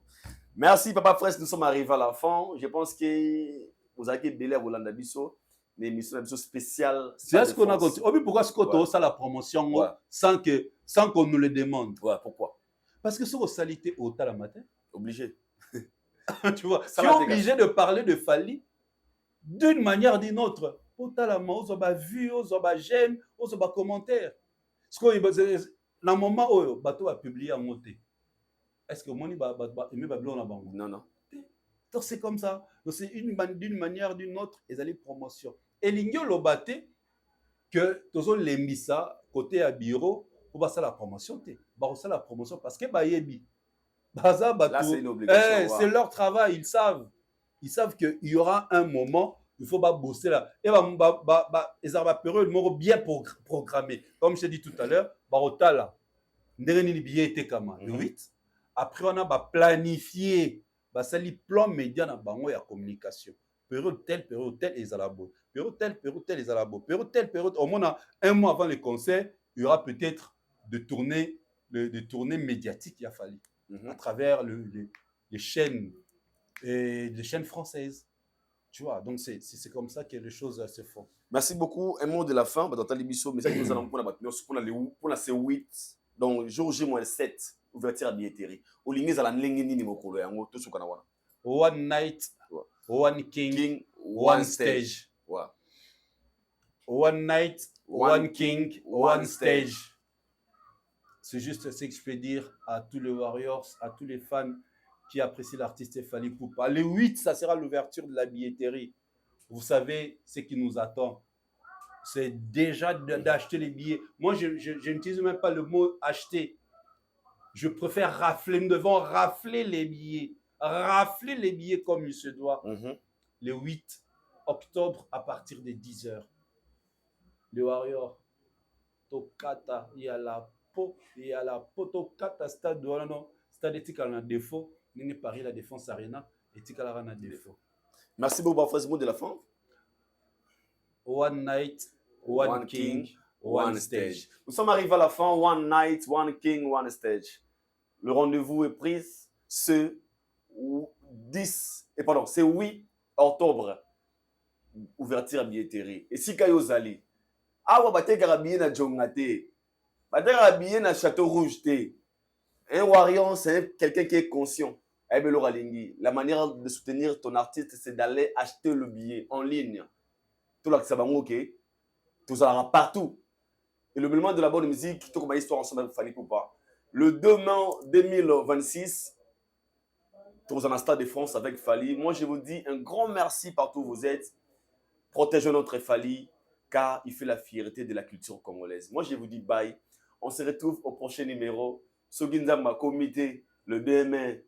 Merci, Papa Fraisse, nous sommes arrivés à la fin. Je pense que vous avez belé à Rolanda Bisso. Une émission spéciale. C'est ce qu'on a continué. Pourquoi est-ce qu'on fait la promotion sans qu'on nous le demande? Pourquoi? Parce que c'est au salité au la matin. Obligé. Tu vois, tu es obligé de parler de Fally d'une manière ou d'une autre. Pour la main, on a vu, on a j'aime, on a commentaire. Dans le moment où bateau a publié en monté, est-ce que Moni va aimer Babylon à Bango? Non, non. Donc c'est comme ça. Donc c'est d'une manière ou d'une autre, ils allaient promotion. Et l'ingio l'obate que tous les missa côté à bureau pour passer la promotion. Passer la promotion parce que bayebi. Là c'est une obligation. C'est leur travail, ils savent. Ils savent qu'il y aura un moment, il faut pas bosser là. Et ils ont période bien programmé. Comme je t'ai dit tout à l'heure, barotala. Ndeni billet était comme le 8. Après on a planifié c'est le plan média na bango ya communication. Période telle, ils allaient beau. Période telle, ils allaient beau. Période, au moins un mois avant le concert, il y aura peut-être de tournées médiatiques qu'il a fallu à travers les chaînes françaises. Tu vois, donc c'est comme ça que les choses se font. Merci beaucoup. Un mot de la fin, dans l'émission, mais ça nous allons pour la C8, donc jour J-7. Ouverture à billetterie. One night, one king, one stage. One night, one king, one stage. C'est juste ce que je peux dire à tous les Warriors, à tous les fans qui apprécient l'artiste Fally Ipupa. Le 8, ça sera l'ouverture de la billetterie. Vous savez ce qui nous attend. C'est déjà d'acheter les billets. Moi, je n'utilise même pas le mot acheter. Je préfère rafler. Nous devons rafler les billets. Rafler les billets comme il se doit. Le 8 octobre à partir de 10h. Le Warrior. Tokata. Il y a la peau. Il y a la peau. Tokata. Stade de non. Stade éthique à défaut. Nini Paris, la défense arena. Éthique à la défaut. Merci beaucoup pour le mot de la fin. One night, one king, one stage. Nous sommes arrivés à la fin. One night, one king, one stage. Le rendez-vous est pris ce 8 octobre. Ouverture à billetterie. Et si Kayo Zali, Awa bate carabinier na Djongate. Bate carabinier na Château Rouge té. Un warrior, c'est quelqu'un qui est conscient. La manière de soutenir ton artiste, c'est d'aller acheter le billet en ligne. Tout là que ça va ok. Tout ça va partout. Et le mouvement de la bonne musique, tout comme histoire ensemble avec Fally Poupa. Le 2 mai 2026, tout dans un stade de France avec Fally. Moi, je vous dis un grand merci partout où vous êtes. Protégeons notre Fally, car il fait la fierté de la culture congolaise. Moi, je vous dis bye. On se retrouve au prochain numéro. Soginza ma comité, le 2 mai.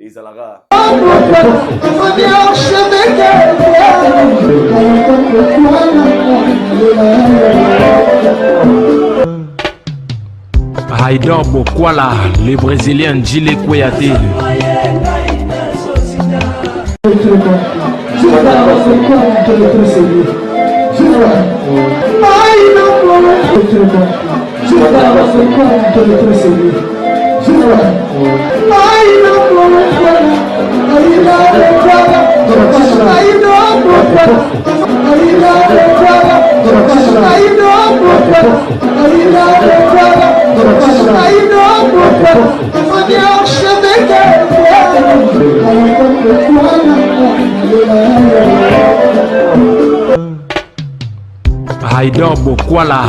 Et Zalara. Haïdar Bokwala, le Brésilien Djile Kouyaté. Haïdar Bokwala.